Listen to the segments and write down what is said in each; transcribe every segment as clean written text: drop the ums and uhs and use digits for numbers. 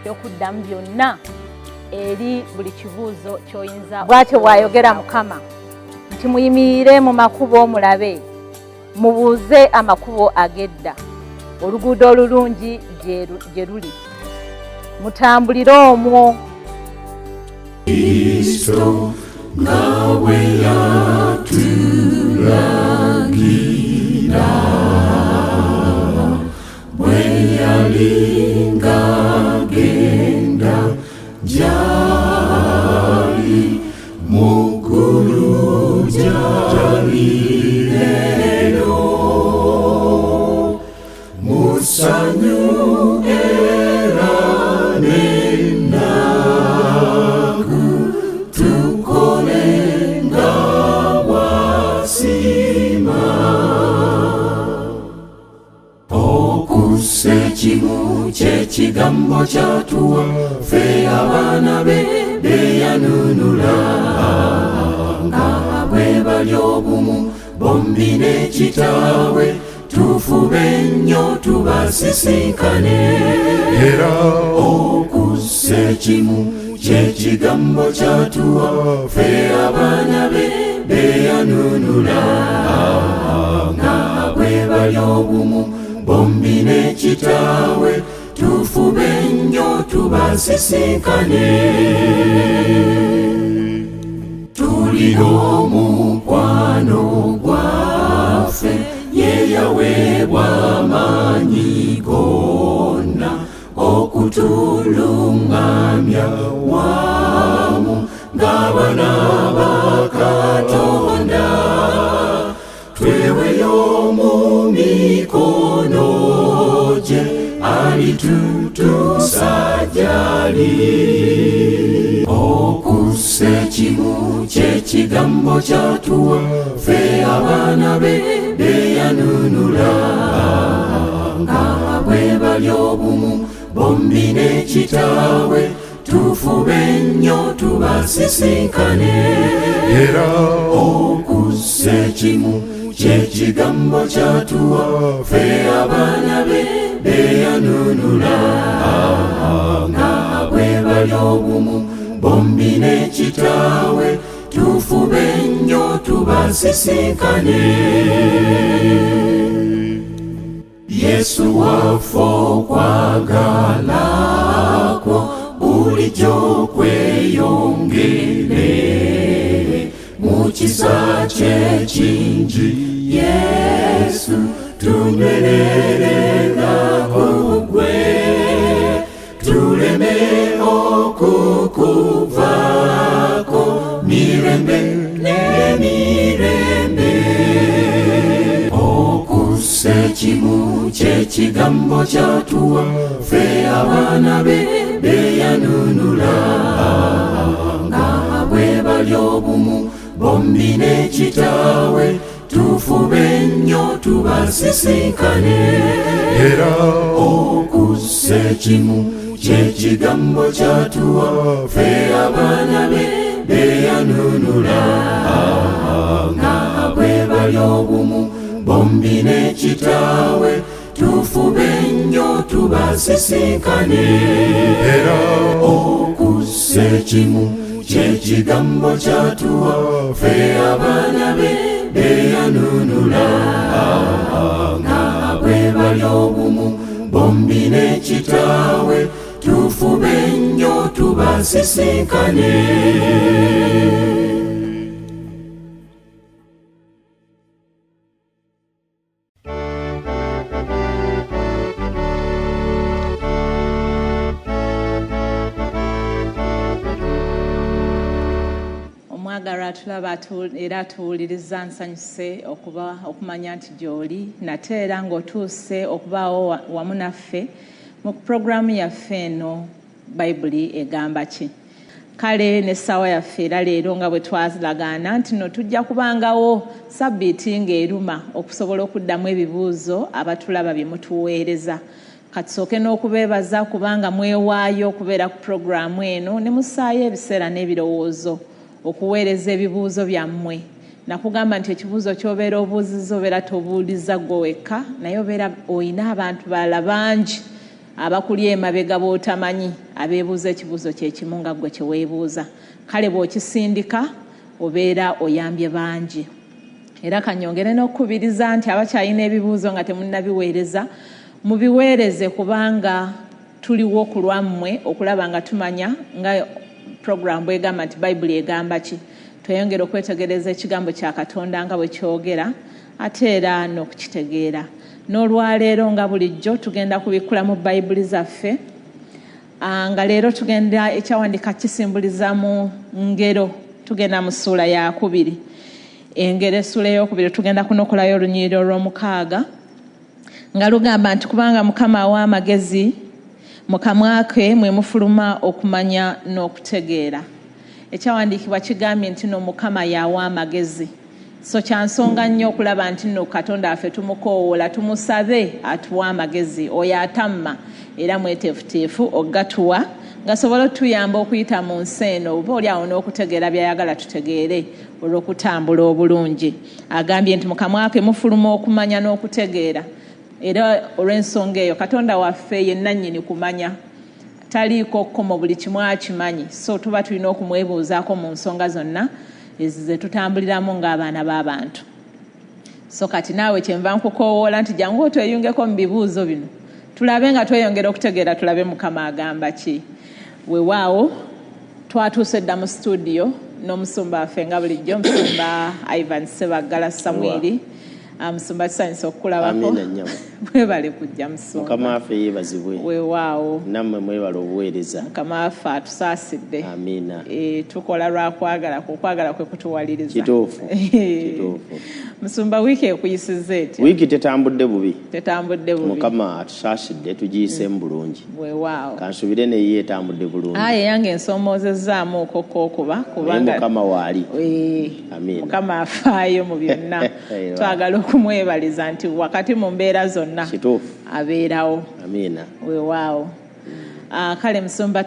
eky'okuddamu byonna eri buli kibuuzo ky'oyinza. Bw'atyo bw'ayogera Mukama nti muyimirire mu makubo mulabe, mubuuze amakubo ag'edda, oluguudo olulungi gye luli, mutambulire omwo. Kristo ngawe yatulagira bwe yalinga genda jali mukulu jali lero musanyu era nenaku tukolenga wasima okusekimu kyekigambo kyatuwa fe abaana be beyanunula nga bwe bali obumu bombi ne kitaawe tufube nnyo tubasisinkane era okusekimu kyekigambo kyatuwa fe abaana be beyanunula nga bwe bali obumu bombi ne kitaawe tufube nnyo tubasisinkane. Tulina omukwano gwaffe ye yaweebwa amaanyi gonna okutulungamya wamu ng'abaana ba Katonda. Tweweyo mu mikono gye alitutuusa gy'ali. Okusekimu kyekigambo kyatuwa fe abaana be beyanunula nga bwe bali obumu bombi ne kitaawe tufube nnyo tubasisinkane era okusekimu kyekigambo kyatuwa fe abaana be beyanunula nga bwe bali obumu bombi ne kitaawe tufube nnyo tubasisinkane. Yesu waffe okwagala kwo bulijjo kweyongere mu kisa kye kingi. Yesu tunywerenga ku ggwe tuleme okukuvaako mirembe n'emirembe. Okusekimu kyekigambo kyatuwa fe abaana be beyanunula nga bwe bali obumu bombi ne kitaawe tufube nnyo tubasisinkane era okusekimu kyekigambo kyatuwa fe abaana be beyanunula nga bwe bali obumu bombi ne kitaawe tufube nnyo tubasisinkane era okusekimu kyekigambo kyatuwa fe abaana be beyanunula nga bwe bali obumu bombi ne kitaawe tufube nnyo tubasisinkane. Omwagalwa tulaba era tuwuliriza nsanyuse okumanya nti gy'oli nate era ng'otuuse okubaawo wamu naffe mu puroguramu yaffe eno bayibuli egamba ki. Kale n'essaawa yaffe era leero nga bwe twalagaana nti no tujja kubangawo sabbiiti ng'eruma okusobola okuddamu ebibuuzo abatulaba bye mutuweereza. Katusooke n'okubeebaza kubanga mwewaayo okubeera ku puroguramu eno ne musaayo ebiseera n'ebirowoozo okuweereza ebibuuzo byammwe. Nakugamba nti ekibuuzo ky'obeera obuuzizza obeera tobuuliza gwe wekka naye obeera oyina abantu balala bangi abakuli emabega b'otamanyi abeebuuza ekibuuzo kye kimu nga ggwe kye weebuuza kale bw'okisindika obeera oyambye bangi. Era kanyongere n'okukubiriza nti abakyalina ebibuuzo nga temunnabiweereza mubiweereze kubanga tuliwo ku lwammwe okulaba nga tumanya nga program bw'egamba nti bayibuli egamba ki. Tweyongera okwetegereza ekigambo kya Katonda nga bwe kyogera ate era n'okukitegeera. N'olwaleero nga bulijjo tugenda kubikkula mu bayibuli zaffe nga leero tugenda ekyawandiika kisimbuliza mu ngero tugenda mu ssuula ya 2. Engero essuula ey'okubiri tugenda kunokolayo olunyiriri olw'omukaaga nga lugamba nti kubanga Mukama awa amagezi mu kamwa ke mwe mufuluma okumanya n'okutegeera. Ekyawandiikibwa kigambye nti no Mukama yawa amagezi. So kyansonga nnyo okulaba nti no Katonda affe tumukoowoola tumusabe atuwa amagezi oyo atamma era mweteefuteefu ogatuwa ngasobola otuyamba okuyita mu nsi eno oba oli awo n'okutegeera by'ayagala tutegeere olw'okutambula obulungi. Agambye nti mu kamwa ke mufuluma okumanya n'okutegeera. Era olw'ensonga eyo Katonda waffe ye nannyini kumanya taliiko kkomo buli kimu akimanyi. So tuba tulina okumwebuuzaako mu nsonga zonna ze tutambuliramu ng'abaana b'abantu. So kati naawe kyenva nkukoowoola nti jangu otweyungeko mu bibuuzo bino tulabe nga tweyongera okutegeera tulabe Mukama agamba ki. Weewaawo twatuuse dda mu studio n'omusumba waffe nga bulijjo Musumba Ivan Sebaggala Samwiri. Musumba tusanyusa okukulabako. Mwebale kujja Musumba. Mukama waffe yeebazibwe. Weewaawo. Nammwe mwebale obuweereza. Mukama waffe atusaasidde. Amiina. Tukola lwa kwagala kwe kutuwaliriza. Kituufu. Musumba wiiki ekuyisizza etya? Wiiki tetambudde bubi. Mukama atusaasidde tugiyiseemu bulungi. Weewaawo. Kansubire neye etambudde bulungi. Yange ensoomoozezaamu okokookuba kubanga Mukama waali. Amiina. Mukama afaayo mu byonna. Twagala okumwebaliza nti wakati mu mbeera zonna abeerawo. Amiina. Weewaawo. Kale Musumba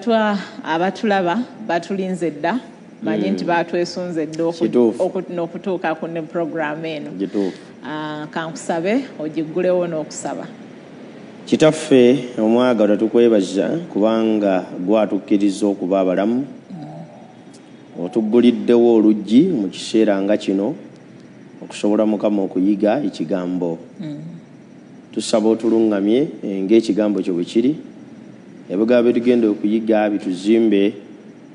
abatulaba batulinze dda manyi nti batwesunze dda n'okutuuka ku ne program eno. Kankusabe ogiggulewo n'okusaba. Kitaffe omwagalwa tukwebaza kubanga gwatukkiriza okuba abalamu. Otugguliddewo oluggi mu kiseera nga kino okusobola Mukama okuyiga ekigambo. Tusaba otulungamye ng'ekigambo kyo bwe kiri. Ebigambo bye tugenda okuyiga bituzimbe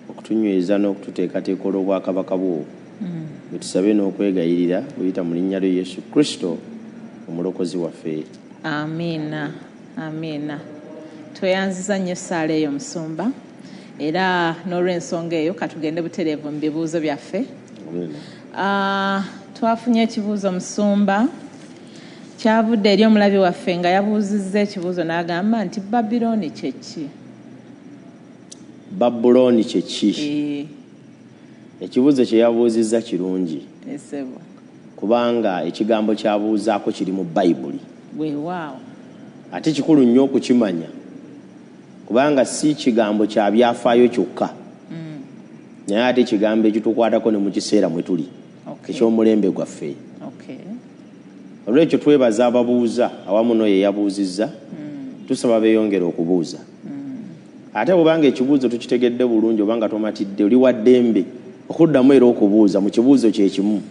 okutunyweza n'okututeekateeka olw'obwakabaka bwo. Tusabe n'okwegayirira oyita mu linnya lya Yesu Kristo omulokozi waffe. Amiina. Amiina. Tweyanziza nnyo essaala eyo Musumba era n'olw'ensonga eyo katugende butereevu mu bibuuzo byaffe. Twafunye ekibuuzo Musumba kyavudde eri omulabi waffe nga yabuuzizza ekibuuzo n'agamba nti Babbulooni kye ki? Babbulooni kye ki? Ekibuuzo kye yabuuzizza kirungi kubanga ekigambo kyabuuzaako kiri mu Bayibuli. Weewaawo. Ate kikulu nnyo okukimanya kubanga si kigambo kya byafaayo kyokka naye ate ekigambo ekitukwatako ne mu kiseera mwe tuli eky'omulembe gwaffe. Olw'ekyo twebaza ababuuza awamu n'oyo yabuuzizza tusaba beeyongera okubuuza. Ate bw'obanga ekibuuzo tukitegedde bulungi obanga tomatidde oli wa ddembe okuddamu era okubuuza mu kibuuzo kye kimu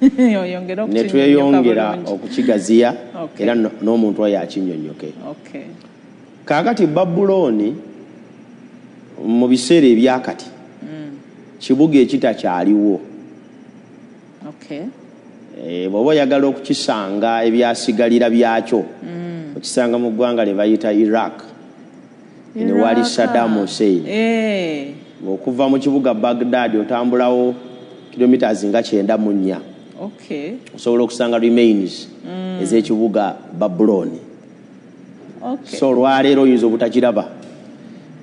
ne tweyongera okukigaziya era n'omuntu oyo akinnyonnyoke. Kaakati Babbulooni mu biseera ebyakati kibuga ekitakyaliwo. Bw'oba oyagala okukisanga ebyasigalira byakyo okisanga mu ggwanga lye bayita Iraq ne wali Saddam Hussein. Okuva mu kibuga Baghdad otambulawo kilometers nga 94 osobola okusanga remains ez'ekibuga Babbulooni. So olwaleero oyinza obutakiraba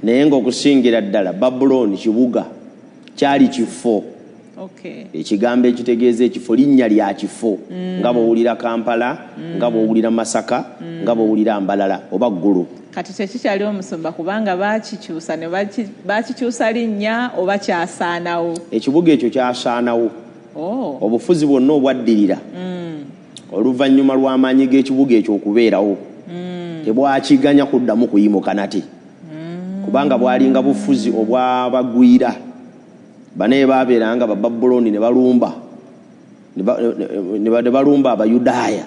naye ng'okusingira ddala Babbulooni kibuga kyali kifo. Ekigambo ekitegeeza ekifo linnya lya kifo nga bw'owulira Kampala nga bw'owulira Masaka nga bw'owulira Mbalala oba Ggulu. Kati tekikyaliwo Musumba kubanga baakikyusa ne baakikyusa linnya oba kyasaanawo? Ekibuga ekyo kyasaanawo. Obufuzi bwonna obwaddirira oluvannyuma lw'amaanyi g'ekibuga ekyo okubeerawo tebwakiganya kuddamu kuyimuka nate. kubanga bwalinga bufuzi obwabagwira bane baberanga Babbulooni ne balumba ne balumba Abayudaaya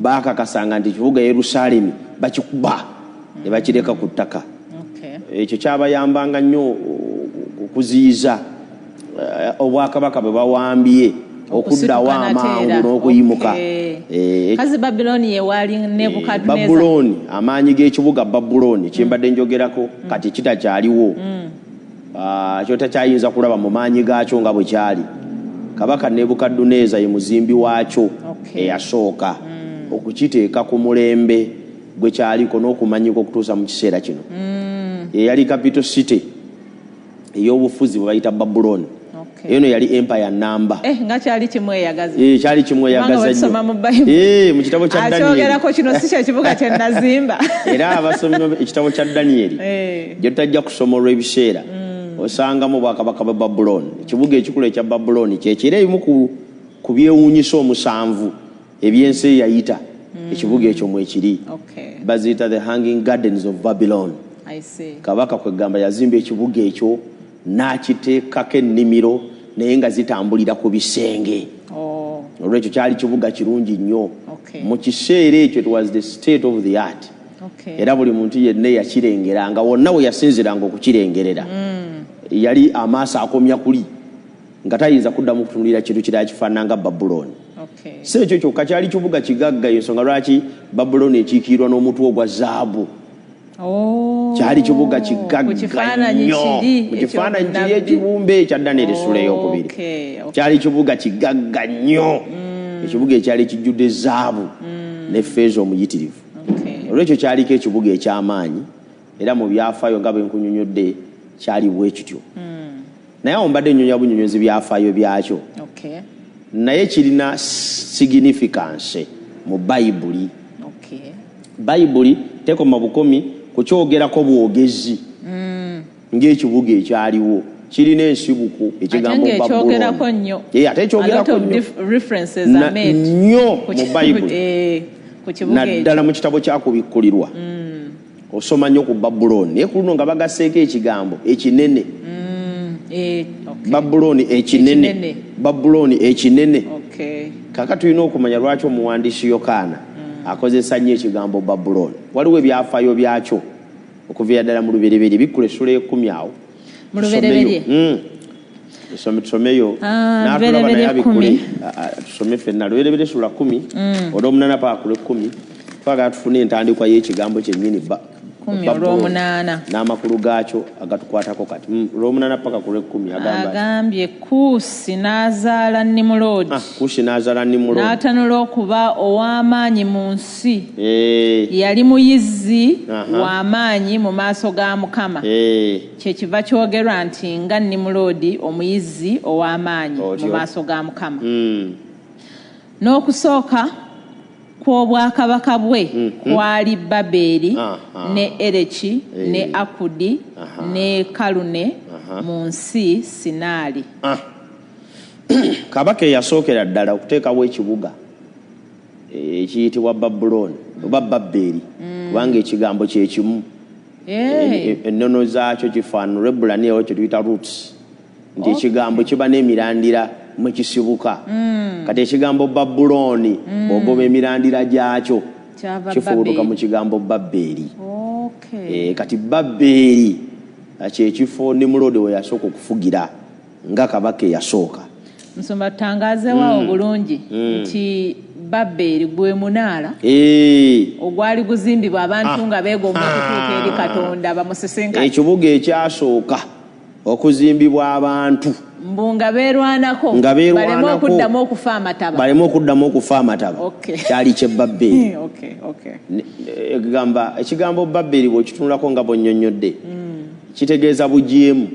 bakakasanga nti kibuga Yerusalemu bakikuba ne bakireka ku ttaka. Ekyo kyabayambanga nnyo okuziyiza obwakabaka bwe bawambye okuddawo amangu n'okuyimuka. Kazi Babbulooni ye wali Nebukadneza. Babbulooni amaanyi g'ekibuga Babbulooni kyembadde njogerako kati kitakyaliwo. Kyo takyayinza kulaba mu maanyi gaakyo nga bwe kyali. Kabaka Nebukadneza ye muzimbi waakyo eyasooka okukiteeka ku mulembe gwe kyaliko n'okumanyika okutuusa mu kiseera kino. Yali capital city ey'obufuzi bwe bayita Babbulooni. Eno yali empire namba. Nga kyali kimweyagaza. Kyali kimweyagaza nnyo. Mu kitabo kya Daniel. Akyogerako kino si kye kibuga kye nazimba. Era abasomyi ekitabo kya Daniel gye tutajja kusoma olw'ebiseera osangamu bwakabaka bwa Babbulooni. Ekibuga ekikulu ekya Babbulooni kyekira ebimu ku byewuunyisa omusanvu ebyensi eyayita ekibuga ekyo mwekiri. Baziyita the hanging gardens of Babylon. Kabaka kwegamba yazimba ekibuga ekyo n'akiteekako ennimiro naye nga zitambulira ku bisenge. Olwekyo kyali kibuga kirungi nnyo. Mu kiseera ekyo it was the state of the art. Era buli muntu yenna yakirengeranga wonna we yasinziranga okukirengerera. Yali amaaso akomya kuli nga tayinza kuddamu kutunulira kintu kirala kifaananga Babbulooni. Si ekyo kyokka kyali kibuga kigagga, y'ensonga lwaki Babbulooni ekiikiirwa n'omutwe ogwa zaabu. Kyali kibuga kigagga nnyo mu kifaananyi kiri ekibumbe ekya Daniel essula ey'okubiri. Kyali kibuga kigagga nnyo, ekibuga ekyali kijjudde zaabu ne ffeeza omuyitirivu. Olwekyo kyaliko ekibuga eky'amaanyi era mu byafaayo nga bwe nkunyonyodde kyali bwe kityo. Naye awo mbadde nnyonya bunyonyozi byafaayo byakyo. Naye kirina significance mu Bayibuli. Bayibuli tekoma bukomi kukyogerako bwogezi ng'ekibuga ekyaliwo kirina ensibuko ekigambo Babbulooni. Ate ekyogerako nnyo mu Bayibuli naddala mu kitabo kyakubikkulirwa osoma nnyo ku Babbulooni. Naye ku luno nga bagasseeko ekigambo ekinene. Babbulooni ekinene. Babbulooni ekinene. Kaka tulina okumanya lwaki omuwandiisi Yokaana akozesa nnyo ekigambo Babbulooni. Waliwo ebyafaayo byakyo okuviira ddala mu lubereberye bikkula essula y'ekkumi awo. Mu lubereberye tusomeyo n'atulaba naye abikkule tusome ffenna lubereberye essula 10 olw'omunaana paka ku lw'ekkumi twagala tufune entandikwa y'ekigambo kyennyini n'amakulu gaakyo agatukwatako kati. Olw'omunaana paka ku lw'ekkumi agambye Kuusi n'azaala Nimuloodi. Kuusi n'azaala Nimuloodi n'atanula okuba ow'amaanyi mu nsi. Yali muyizzi w'amaanyi mu maaso ga Mukama. Kyekiva kyogerwa nti nga Nimuloodi omuyizzi ow'amaanyi mu maaso ga Mukama. N'okusooka kw'obwakabaka bwe kwali Baberi ne Ereki ne Akudi ne Kalune mu nsi Sinaali. Kabaka eyasookera ddala okuteekawo ekibuga ekiyitibwa Babbulooni oba Baberi kubanga ekigambo kye kimu. Ennono zaakyo kifaanana Olw'Ebbulaniya kye tuyita roots nti ekigambo kiba n'emirandira mwe kisibuka. Kati ekigambo Babbulooni bw'ogoba emirandira gyakyo kifuuluka mu kigambo Baberi. Kati Baberi kyekifo Nimuloodi we yasooka okufugira nga kabaka eyasooka. Musumba tutangazeewo bulungi nti Baberi gwe munaala ogwali guzimbibwa abantu nga beegomba okutuuka eri Katonda bamusisinkana. Ekibuga ekyasooka okuzimbibwa abantu mbunga beerwanako baleme okuddamu okufa amataba. Kyali kye Baberi. Ekigambo Baberi bw'okitunulako nga bw'onnyonnyodde kitegeeza bujeemu.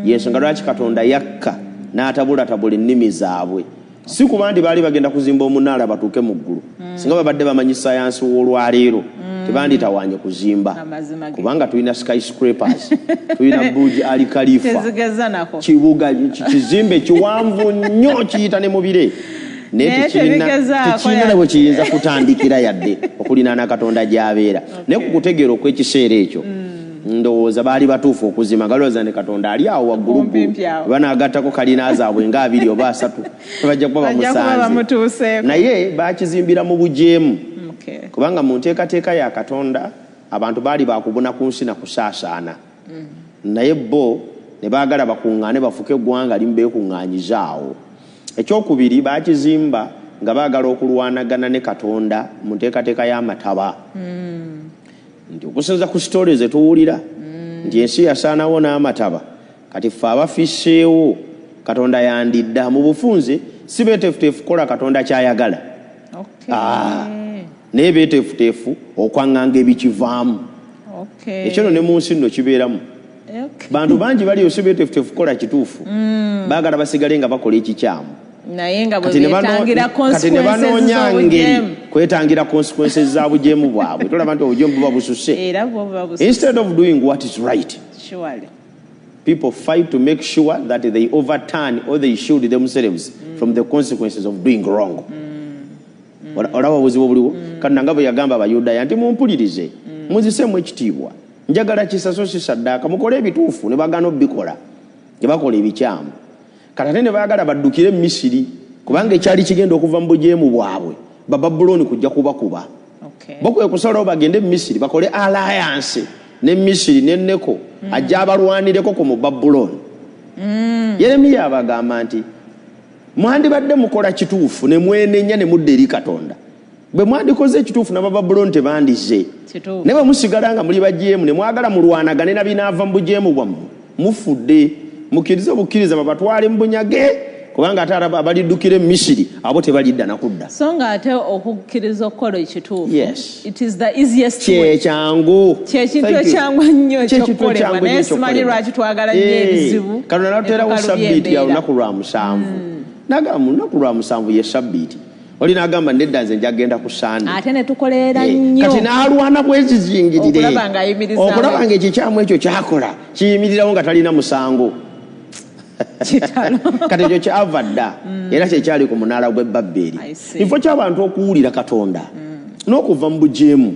Y'ensonga lwaki Katonda yakka n'atabulatabula ennimi zaabwe. Si kuba nti baali bagenda kuzimba omunaala batuuke mu ggulu. Singa babadde bamanyi sayansi w'olwaleero tebanditawaanye kuzimba kubanga tulina skyscrapers tulina Burj Al Khalifa kibuga kizimbe kiwanvu nnyo kiyita ne mu bire naye tekirina bwe kiyinza kutandikira yadde okulinaana Katonda gy'abeera. Naye ku kutegeera okw'ekiseera ekyo ndowooza baali batuufu okuzima galooza ne Katonda ali awo waggulu banaagattako kalina zaabwe nga 2 oba 3 bajja kuba bamusanze naye baakizimbira mu bujeemu kubanga mu nteekateeka ya Katonda abantu baali bakubuna ku nsi na kusaasaana naye bo ne baagala bakuŋŋaane bafuke eggwanga limu beekuŋŋaanyizaawo. Ekyokubiri baakizimba nga baagala okulwanagana ne Katonda mu nteekateeka y'amataba nti okusinza ku sitoole ze tuwulira nti ensi yasaanawo n'amataba kati ffe abafiseewo Katonda yandidda mu bufunze si beeteefuteefu kukola Katonda kyayagala naye beeteefuteefu okwaŋŋanga ebikivaamu ekyo ne mu nsi nno kibeeramu bantu bangi baliyo si beeteefuteefu kukola kituufu baagala basigale nga bakola ekikyamu naye nga bwe beetangira kwetangira consequences za bujeemu bwabwe tolaba nti obujeemu buba bususe instead of doing what is right. People fight to make sure that they overturn or they shield themselves from the consequences of doing wrong. Olaba buzibu buliwo kandi nga bwe yagamba Abayudaaya nti mumpulirize muzisemu ekitiibwa njagala kisaso kisaddaaka mukole ebituufu ne bagaana obbikola ne bakola ebikyamu kati ate ne baagala baddukire Misiri kubanga ekyali kigenda okuva mu bujeemu bwabwe Babbulooni kujja kubakuba bakwe kusalawo bagende Misiri bakole alliance ne Misiri ne Neko ajja abalwanireko ku mu Babbulooni. Yeremiya abagamba nti mwandibadde mukola kituufu ne mwenenya ne mudde eri Katonda bwe mwandikoze ekituufu n'Ababbulooni tebandize ne bwe musigala nga muli bajeemu ne mwagala mulwanagane na binaava mu bujeemu bwammwe mufudde mukkirize obukkiriza babatwale mu bunyage kubanga ate abaliddukire Misiri abo tebalidda nakudda so nga ate okukkiriza okukola ekituufu it is the easiest way kyangu kintu ekyangu nnyo ekyokukolebwa naye simanyi lwaki twagala nnyo ebizibu Katonda n'atuteerawo sabbiiti ya lunaku lwa 7 nagamba mu lunaku lwa 7 ye sabbiiti oli n'agamba nedda nze njagenda ku Sande ate ne tukoleera nnyo kati n'alwana bwezizingirire okulaba nga ekikyamu ekyo kyakola kiyimirirawo nga talina musango kati ekyo kyava dda era kyekyali ku munaala gw'e Babbeeri kifo ky'abantu okuwulira Katonda n'okuva mu bujeemu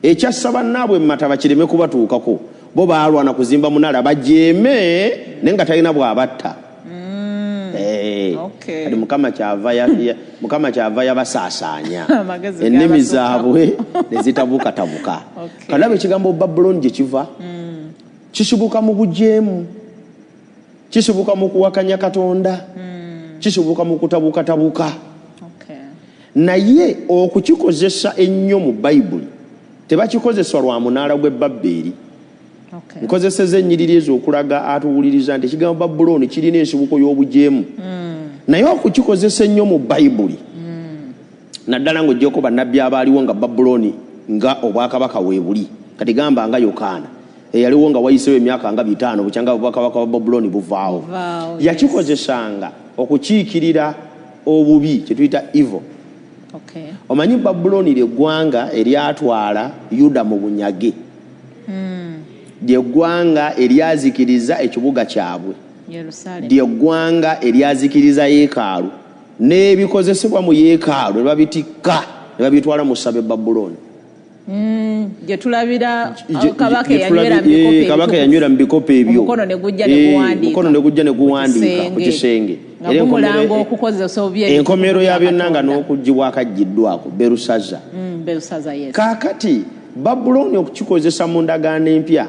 ekyassa bannaabwe mu mataba kireme kubatuukako bo baalwana kuzimba munaala bajeeme naye nga talina bw'abatta kati Mukama kyava yabasaasaanya ennimi zaabwe ne zitabukatabuka kalaba ekigambo Babbulooni gye kiva kisibuka mu bujeemu kisibuka mu kuwakanya Katonda kisibuka mu kutabukatabuka naye okukikozesa ennyo mu Bayibuli tebakikozesa lwa munaala gw'e Babbeeri nkozeseza ennyiriri ezo okulaga atuwuliriza nti ekigambo Babbulooni kirina ensibuko y'obujeemu naye okukikozesa ennyo mu Bayibuli naddala ng'oggyeko bannabbi abaaliwo nga Babbulooni nga obwakabaka weebuli kati gamba nga Yokaana eyaliwo nga wayiseewo emyaka nga 5 bukyanga obwakabaka bwa Babbulooni buvaawo yakikozesanga okukiikirira obubi kye tuyita evil. Omanyi Babbulooni ly'eggwanga eryatwala Yuda mu bunyage ly'eggwanga eryazikiriza ekibuga kyabwe ly'eggwanga eryazikiriza yeekaalu n'ebikozesebwa mu yeekaalu ne babitikka ne babitwala mu ssabo Babbulooni gye tulabira kabaka yanywera mu bikopo ebyo mukono ne gujja ne guwandiika ku kisenge enkomero ya byonna nga n'okuggyibwa akaggiddwako Berusaza. Kaakati Babbulooni okukikozesa mu ndagaano empya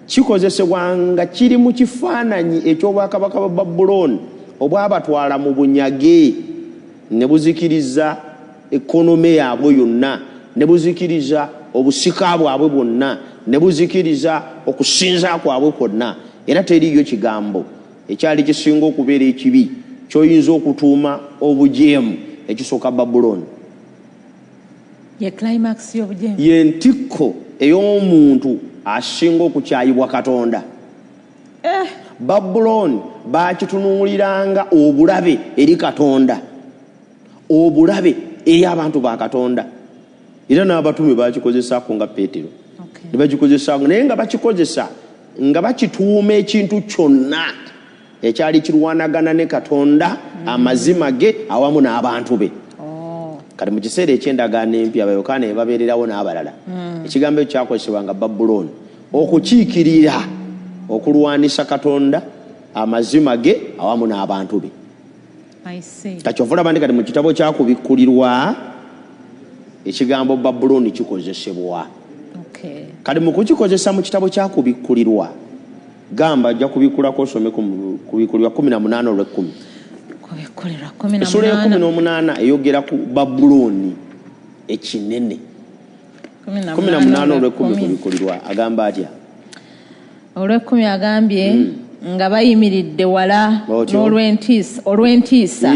kikozesebwa nga kiri mu kifaananyi eky'obwakabaka bwa Babbulooni obwabatwala mu bunyage ne buzikiriza ekonome yaabwe yonna ne buzikiriza obusika bwabwe bwonna ne buzikiriza okusinza kwabwe kwonna era teriyo kigambo ekyali kisinga okubeera ekibi ky'oyinza okutuuma obujeemu ekisooka Babbulooni. Ye ntikko ey'omuntu asinga okukyayibwa Katonda. Babbulooni baakitunuuliranga obulabe eri Katonda, obulabe eri abantu ba Katonda. Era n'abatume baakikozesaako nga Peetero ne bakikozesanga naye nga bakikozesa nga bakituuma ekintu kyonna ekyali kirwanagana ne Katonda amazima ge awamu n'abantu be. Kati mu kiseera eky'endagaano empya Abayokaana babeererawo n'abalala ekigambo ekyo kyakozesebwanga Babbulooni okukiikirira okulwanisa Katonda amazima ge awamu n'abantu be. Kakyovula bandi kati mu kitabo kyakubikkulirwa ekigambo Babbulooni kikozesebwa. Kati mu kukikozesa mu kitabo kyakubikkulirwa gamba ajja kubikkulako osome kubikkulirwa 18:10. Essula 18 eyogera ku Babbulooni ekinene. 18:10 kubikkulirwa agamba atya? Olw'ekkumi agambye nga bayimiridde wala olw'entiisa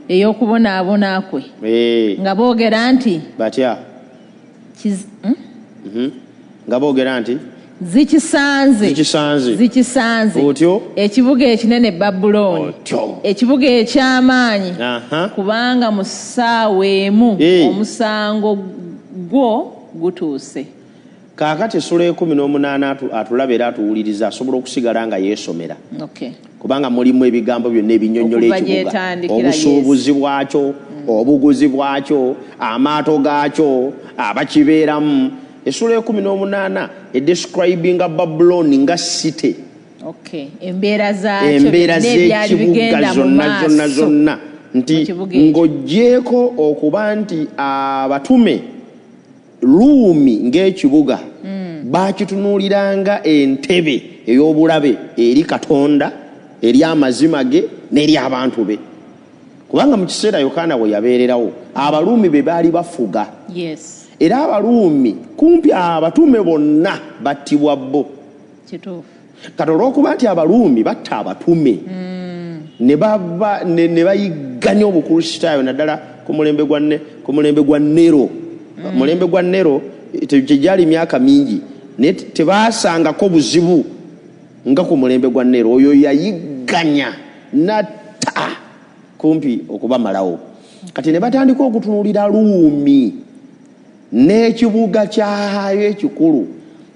ey'okubonaabona kwe nga boogera nti batya nga boogera nti zikisanze otyo ekibuga ekinene Babbulooni, ekibuga eky'amaanyi, kubanga mu ssaawa emu omusango gwo gutuuse. Kaakati essula 18 atulaba era atuwuliriza asobola okusigala nga yeesomera. Kubanga mulimu ebigambo byonna ebinnyonnyola ekibuga, obusuubuzi bwakyo, obuguzi bwakyo, amaato gaakyo, abakibeeramu. Essula 18 edescribinga Babbulooni nga city. Embeera z'ekibuga zonna nti ng'oggyeko okuba nti abatume Ruumi ng'ekibuga baakitunuuliranga entebe ey'obulabe eri Katonda, eri amazima ge n'eri abantu be. Kubanga mu kiseera Yokaana bwe yabeererawo Abaruumi be baali bafuga. Era Abaruumi kumpi abatume bonna battibwa bo. Kati olw'okuba nti Abaruumi batta abatume ne bayigganya obukristaayo naddala ku mulembe gwa Nero. Mulembe gwa Nero tegyali myaka mingi naye tebaasangako buzibu nga ku mulembe gwa Nero. Oyo yayigganya natta kumpi okubamalawo. Kati ne batandika okutunuulira Ruumi n'ekibuga kyayo ekikulu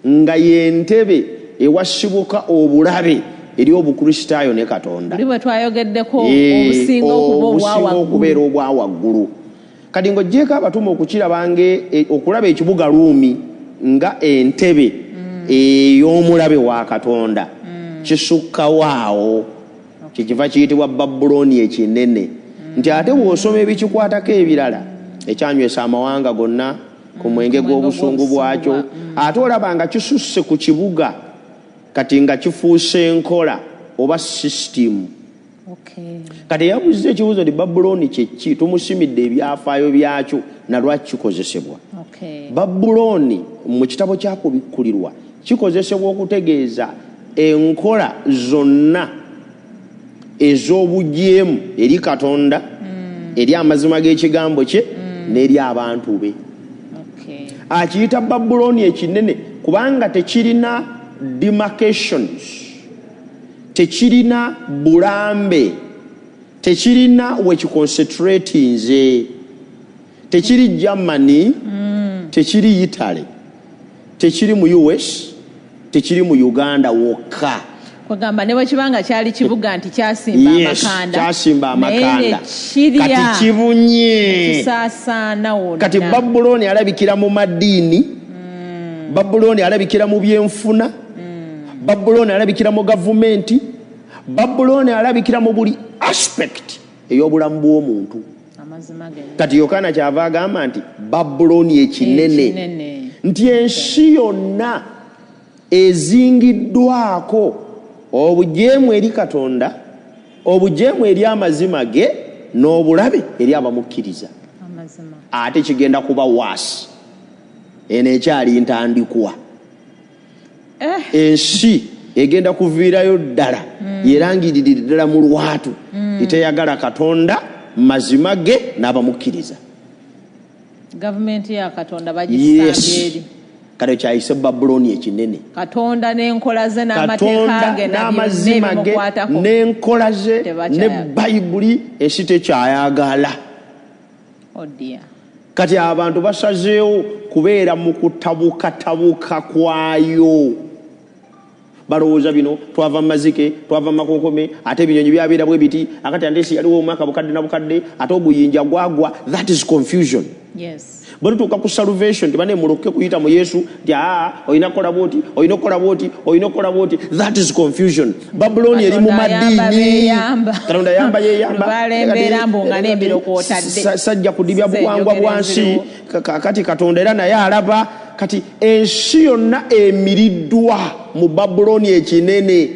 nga yentebe ewasibuka obulabe eri obukristaayo ne Katonda. Bwe twayogeddeko obusinga okubeera obwa waggulu. Kati ng'oggyeko abatume okukirabange okulaba ekibuga Ruumi nga entebe ey'omulabe wa Katonda kisukkawo awo, kyekiva kiyitibwa Babbulooni ekinene. Nti ate bw'osoma ebikikwatako ebirala ekyanywesa amawanga gonna ku mwenge gw'obusungu bwakyo, ate olaba nga kisusse ku kibuga kati nga kifuuse enkola oba sisitimu. Kati yabuziza ekibuuzo nti Babbulooni kyeki, tumusimidde ebyafaayo byakyo na lwaki kikozesebwa. Babbulooni mu kitabo kyakubikkulirwa kikozesebwa okutegeeza enkola zonna ez'obujeemu eri Katonda, eri amazima g'ekigambo kye n'eri abantu be. Akiyita Babbulooni ekinene kubanga tekirina demarcations, tekirina bulambe, tekirina wekiconcentratinze, tekiri Germany, tekiri Italy, tekiri mu US, tekiri mu Uganda wokka. Kwagamba ne bwekibanga kyali kibuga nti kyasimba amakanda kati kibunye. Kati Babbulooni alabikira mu maddiini, Babbulooni alabikira mu byenfuna, Babbulooni alabikira mu gavumenti, Babbulooni alabikira mu buli aspect ey'obulamu bw'omuntu. Kati Yokaana kyava agamba nti Babbulooni ekinene, nti ensi yonna ezingiddwako obujeemu eri Katonda, obujeemu eri amazima ge n'obulabe eri abamukkiriza. Ate kigenda kuba waasi, eno ekyali ntandikwa. Ensi egenda kuviirayo ddala yerangiririre ddala mu lwatu, eteyagala Katonda, mazima ge n'abamukkiriza. Gavumenti ya Katonda bagisamba eri. Kale kyayise Babbulooni ekinene. Katonda n'enkola ze n'amateeka ge n'amazima ge n'enkola ze ne Bayibuli ensi tekyayagala. Kati abantu basazeewo kubeera mu kutabukatabuka kwayo. Balowooza bino twava mu mazike, twava mu makonkome, ate ebinyonyi byabeera bwe biti, akati ate ensi yaliwo omwaka bukadde na bukadde, ate obuyinja gwagwa. That is confusion. Yes. Bwe tutuuka ku salvation tebane muloke kuyita mu Yesu nti olina kola bwoti olina kola bwoti olina kola bwoti. That is confusion. Babuloni eri mu maddiini. Katonda yamba yeyamba. Balembeera mbunga n'embiro kwotadde. Sajja kudibya buwangwa bwansi. Kati Katonda era naye alaba. Kati ensi yonna emiriddwa mu Babuloni ekinene.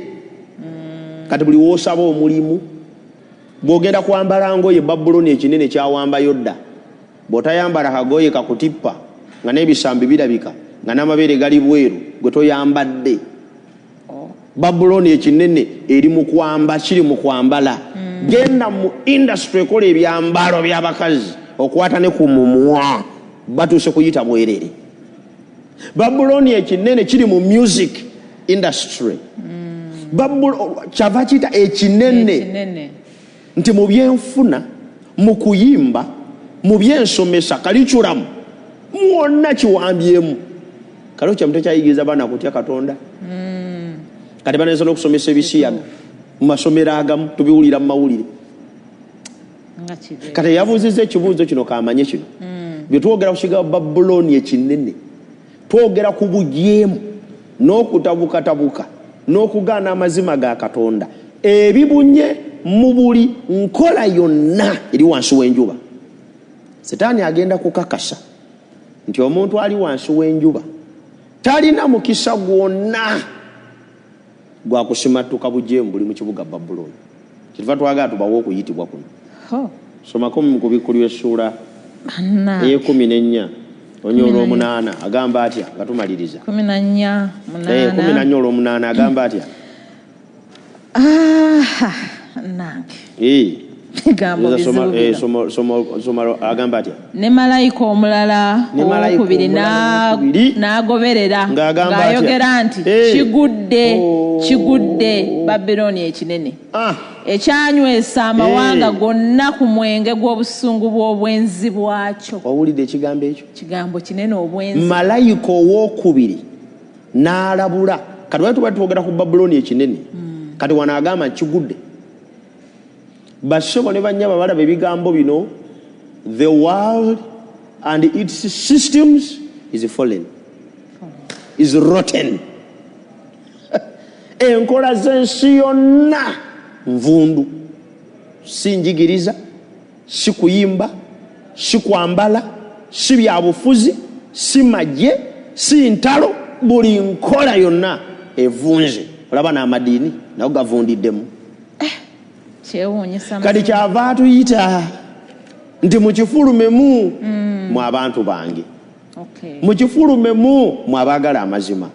Kati buli woosaba omulimu bw'ogenda kwambala ngoye Babuloni ekinene kyawamba yodda. Bw'otayambala kagoye kakutippa nga n'ebisambi birabika nga n'amabeere gali bweru gwe toyambadde. Babuloni ekinene eri mu kwamba kiri mu kwambala. Genda mu industry ekola ebyambalo by'abakazi okwata ne ku mumwa batuuse kuyita bwerere. Babuloni ekinene kiri mu music industry. Kyava kita ekinene nti mu byenfuna mu kuyimba mu byensomesa kaliculamu mwonna kiwambyemu. Kale kyamu tekyayigiriza baana kutya Katonda. Kati banayinza n'okusomesa ebisiyaga mu masomero agamu tubiwulira mu mawulire. Kati yabuuzizza ekibuuzo kino kamanye kino. Bye twogera ku kigambo Babuloni ekinene twogera ku bujeemu n'okutabukatabuka n'okugaana amazima ga Katonda ebibunye mu buli nkola yonna eri wansi w'enjuba. Setaani agenda kukakasa nti omuntu ali wansi w'enjuba talina mukisa gwonna gwa kusimatuka bujeemu buli mu kibuga Babuloni. Kituva twagala tubawo okuyitibwa kuno. Somako mu Kubikkulu essuula ey'ekumi olw'omunaana agamba atya nga tumaliriza. 14 olw'omunaana agamba atya. Agamba atya. Ne malayika omulala owokubiri n'agoberera ng'ayogera nti kigudde Babuloni ekinene ekyanywesa amawanga gonna ku mwenge gw'obusungu bw'obwenzi bwakyo. Owulidde ekigambo ekyo? Kigambo kinene obwenzi. Malayika owokubiri n'alabula. Kati wali tuba twogera ku Babuloni ekinene. Kati wano agamba kigudde. Bassobo ne bannyaba balaba ebigambo bino. The world and its systems is fallen, is rotten. Enkola z'ensi yonna nvundu. Si njigiriza, si kuyimba, si kwambala, si byabufuzi, si majje, si ntalo. Buli nkola yonna evunze. Olaba n'amadiini nago gavundiddemu. Kati kyava atuyita nti mukifulumemu mu abantu bange. Mukifulumemu mu abaagala amazima.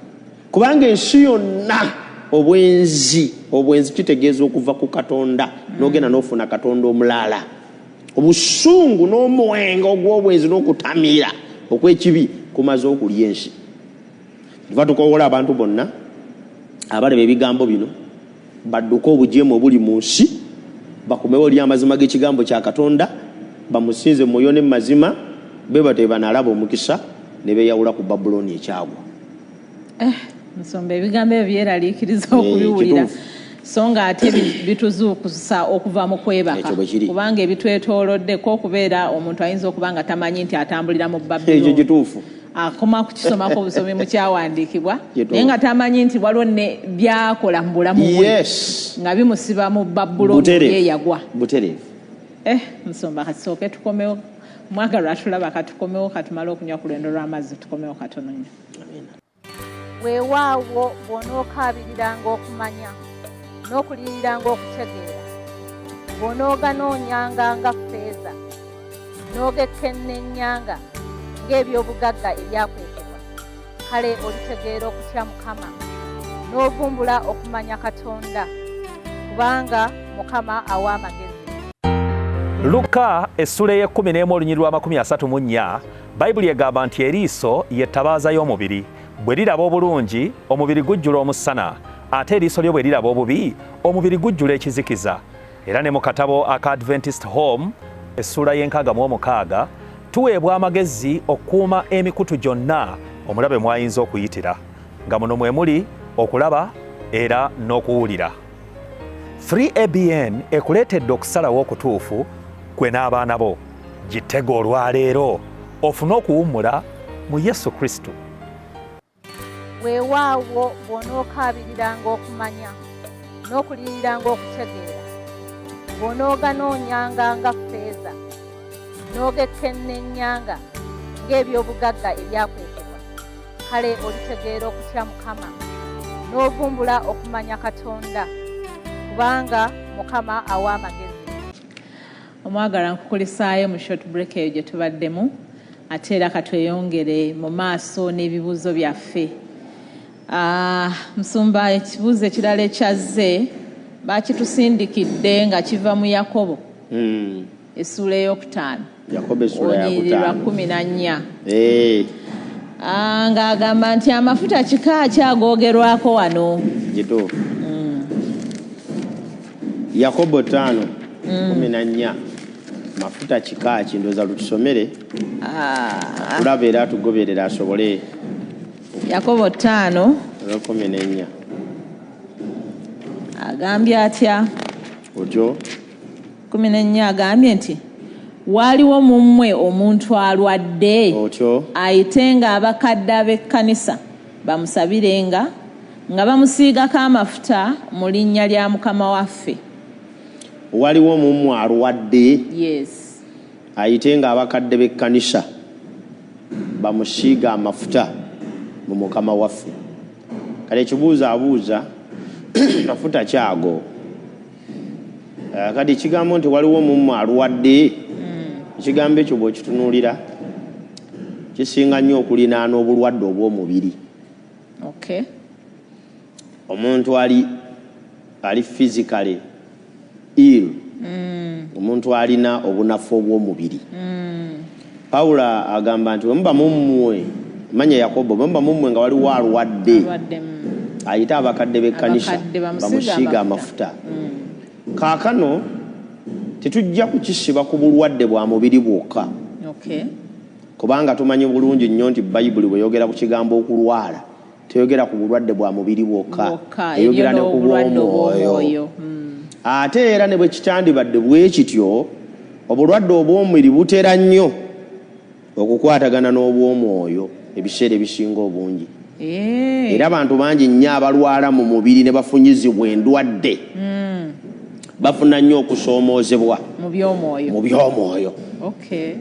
Kubanga ensi yonna obwenzi kitegeeza okuva ku Katonda n'ogenda n'ofuna Katonda omulala. Obusungu n'omwenga ogw'obwenzi n'okutamira okw'ekibi kumaze okulya ensi. Tuva tukowola abantu bonna abalaba ebigambo bino badduka obujeemu obuli mu nsi bakomewo eri amazima g'ekigambo kya Katonda bamusinze mu mwoyo ne mu mazima be batyo banalaba omukisa ne beeyawula ku Babuloni ekyagwa. Nsomba ebigambo ebyo byeraliikiriza okubiwulira so nga ate bituzuukusa okuva mu kwebaka kubanga ebitwetooloddeko okubeera omuntu ayinza okuba nga tamanyi nti atambulira mu Babuloni. Ekyo kituufu. Akoma kukisomako obusomi mu kyawandiikibwa naye nga tamanyi nti waliwo ne byakola mu bulamu bwe nga bimusiba mu Babuloni yeyagwa. Butereevu. Nsomba kasooke tukomewo mwagalwa tulaba katukomewo katumale okunywa ku lwendo lw'amazzi tukomewo katono nnyo. Weewaawo bw'onookaabiriranga okumanya n'okuliriranga okutegeera bw'onooganoonyanga nga ffeeza n'ogekkennenyanga ng'ebyobugagga ebyakwekebwa kale olitegeera okutya Mukama n'ovumbula okumanya Katonda kubanga Mukama awa amagezi. Luka essula ey'e11 olunyiriri lwa 34 Bayibuli egamba nti eriiso y'ettabaaza y'omubiri. Bwe liraba obulungi omubiri gujjula omusana ate eriiso lyo bwe liraba obubi omubiri gujjula ekizikiza. Era ne mu katabo aka Adventist Home essula y'e6 tuweebwa amagezi okukuuma emikutu gyonna omulabe mwayinza okuyitira nga muno mwe muli okulaba era n'okuwulira. 3ABN ekuleetedde okusalawo okutuufu kwe n'abaana bo. Gitega olwaleero ofune okuwummula mu Yesu Kristo. Weewaawo bw'onookaabiriranga okumanya n'okuliyiriranga okutegeera, bw'onooganoonyanga nga ffeeza n'ogekkennenyanga ng'ebyobugagga ebyakwekebwa, kale olitegeera okutya Mukama n'ovumbula okumanya Katonda, kubanga Mukama awa amagezi. Omwagala nkukulisaayo mu short break eyo gye tubaddemu, ate era katweyongere mu maaso n'ebibuuzo byaffe. Musumba, ekibuuzo ekirala ekyazze baakitusindikidde nga kiva mu Yakobo essuula ey'okutaano, onyirira 14 ng'agamba nti amafuta kika ki agoogerwako wano. Gito Yakobo 5:14 mafuta kika ki, ndoza lutusomere tulaba era tugoberera asobole. Yakobo 5:14 agambye atya? Otyo 14 agambye nti waaliwo mu mmwe omuntu alwadde, otyo ayitenga abakadde ab'ekkanisa bamusabirenga nga bamusiigako amafuta mu linnya lya Mukama waffe. waliwo mu mmwe alwadde, Yes. ayitenga abakadde b'ekkanisa bamusiiga amafuta mu Mukama waffe. Kale ekibuuzo abuuza mafuta kyago. Kati ekigambo nti waliwo mu mmwe alwadde, ekigambo ekyo bw'okitunuulira kisinga nnyo okulinaana obulwadde obw'omubiri. Okay. Omuntu ali physically ill, omuntu alina obunafu obw'omubiri. Pawulo agamba nti bwe muba mu mmwe, manya Yakobo, bwe muba mu mmwe nga waliwo alwadde, ayita abakadde b'ekkanisa bamusiiga amafuta. Kaakano tetujja kukisiba ku bulwadde bwa mubiri bwokka. Okay. Kubanga tumanyi bulungi nnyo nti Bayibuli bweyogera ku kigambo okulwala teyogera ku bulwadde bwa mubiri bwokka, eyogera ne ku bw'omwoyo. Ate era ne bwe kitandibadde bwe kityo, obulwadde obw'omubiri butera nnyo okukwatagana n'obw'omwoyo ebiseera ebisinga obungi. Era abantu bangi nnyo abalwala mu mubiri ne bafunyizibwa endwadde bafuna nnyo okusoomoozebwa mu by'omwoyo. Okay.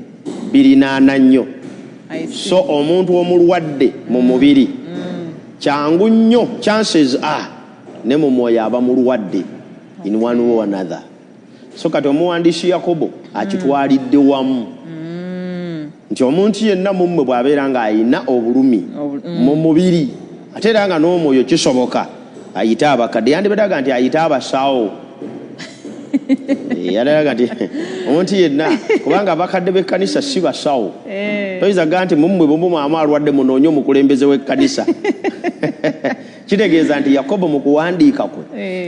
Birinaana nnyo. So omuntu omulwadde mu mubiri kyangu nnyo, chances are ne mu mwoyo aba mulwadde in one way or another. So kati omuwandiisi Yakobo akitwalidde wamu nti omuntu yenna mu mmwe bw'abeera ng'ayina obulumi mu mubiri ate era nga n'omwoyo kisoboka ayite abakadde, yandibadaga nti ayite abasawo. Yalaga nti omuntu yenna, kubanga abakadde b'ekkanisa si basawo. Toyizaga nti mu mmwe bwe muba alwadde munoonye omukulembeze w'ekkanisa. Kitegeeza nti Yakobo mu kuwandiika kwe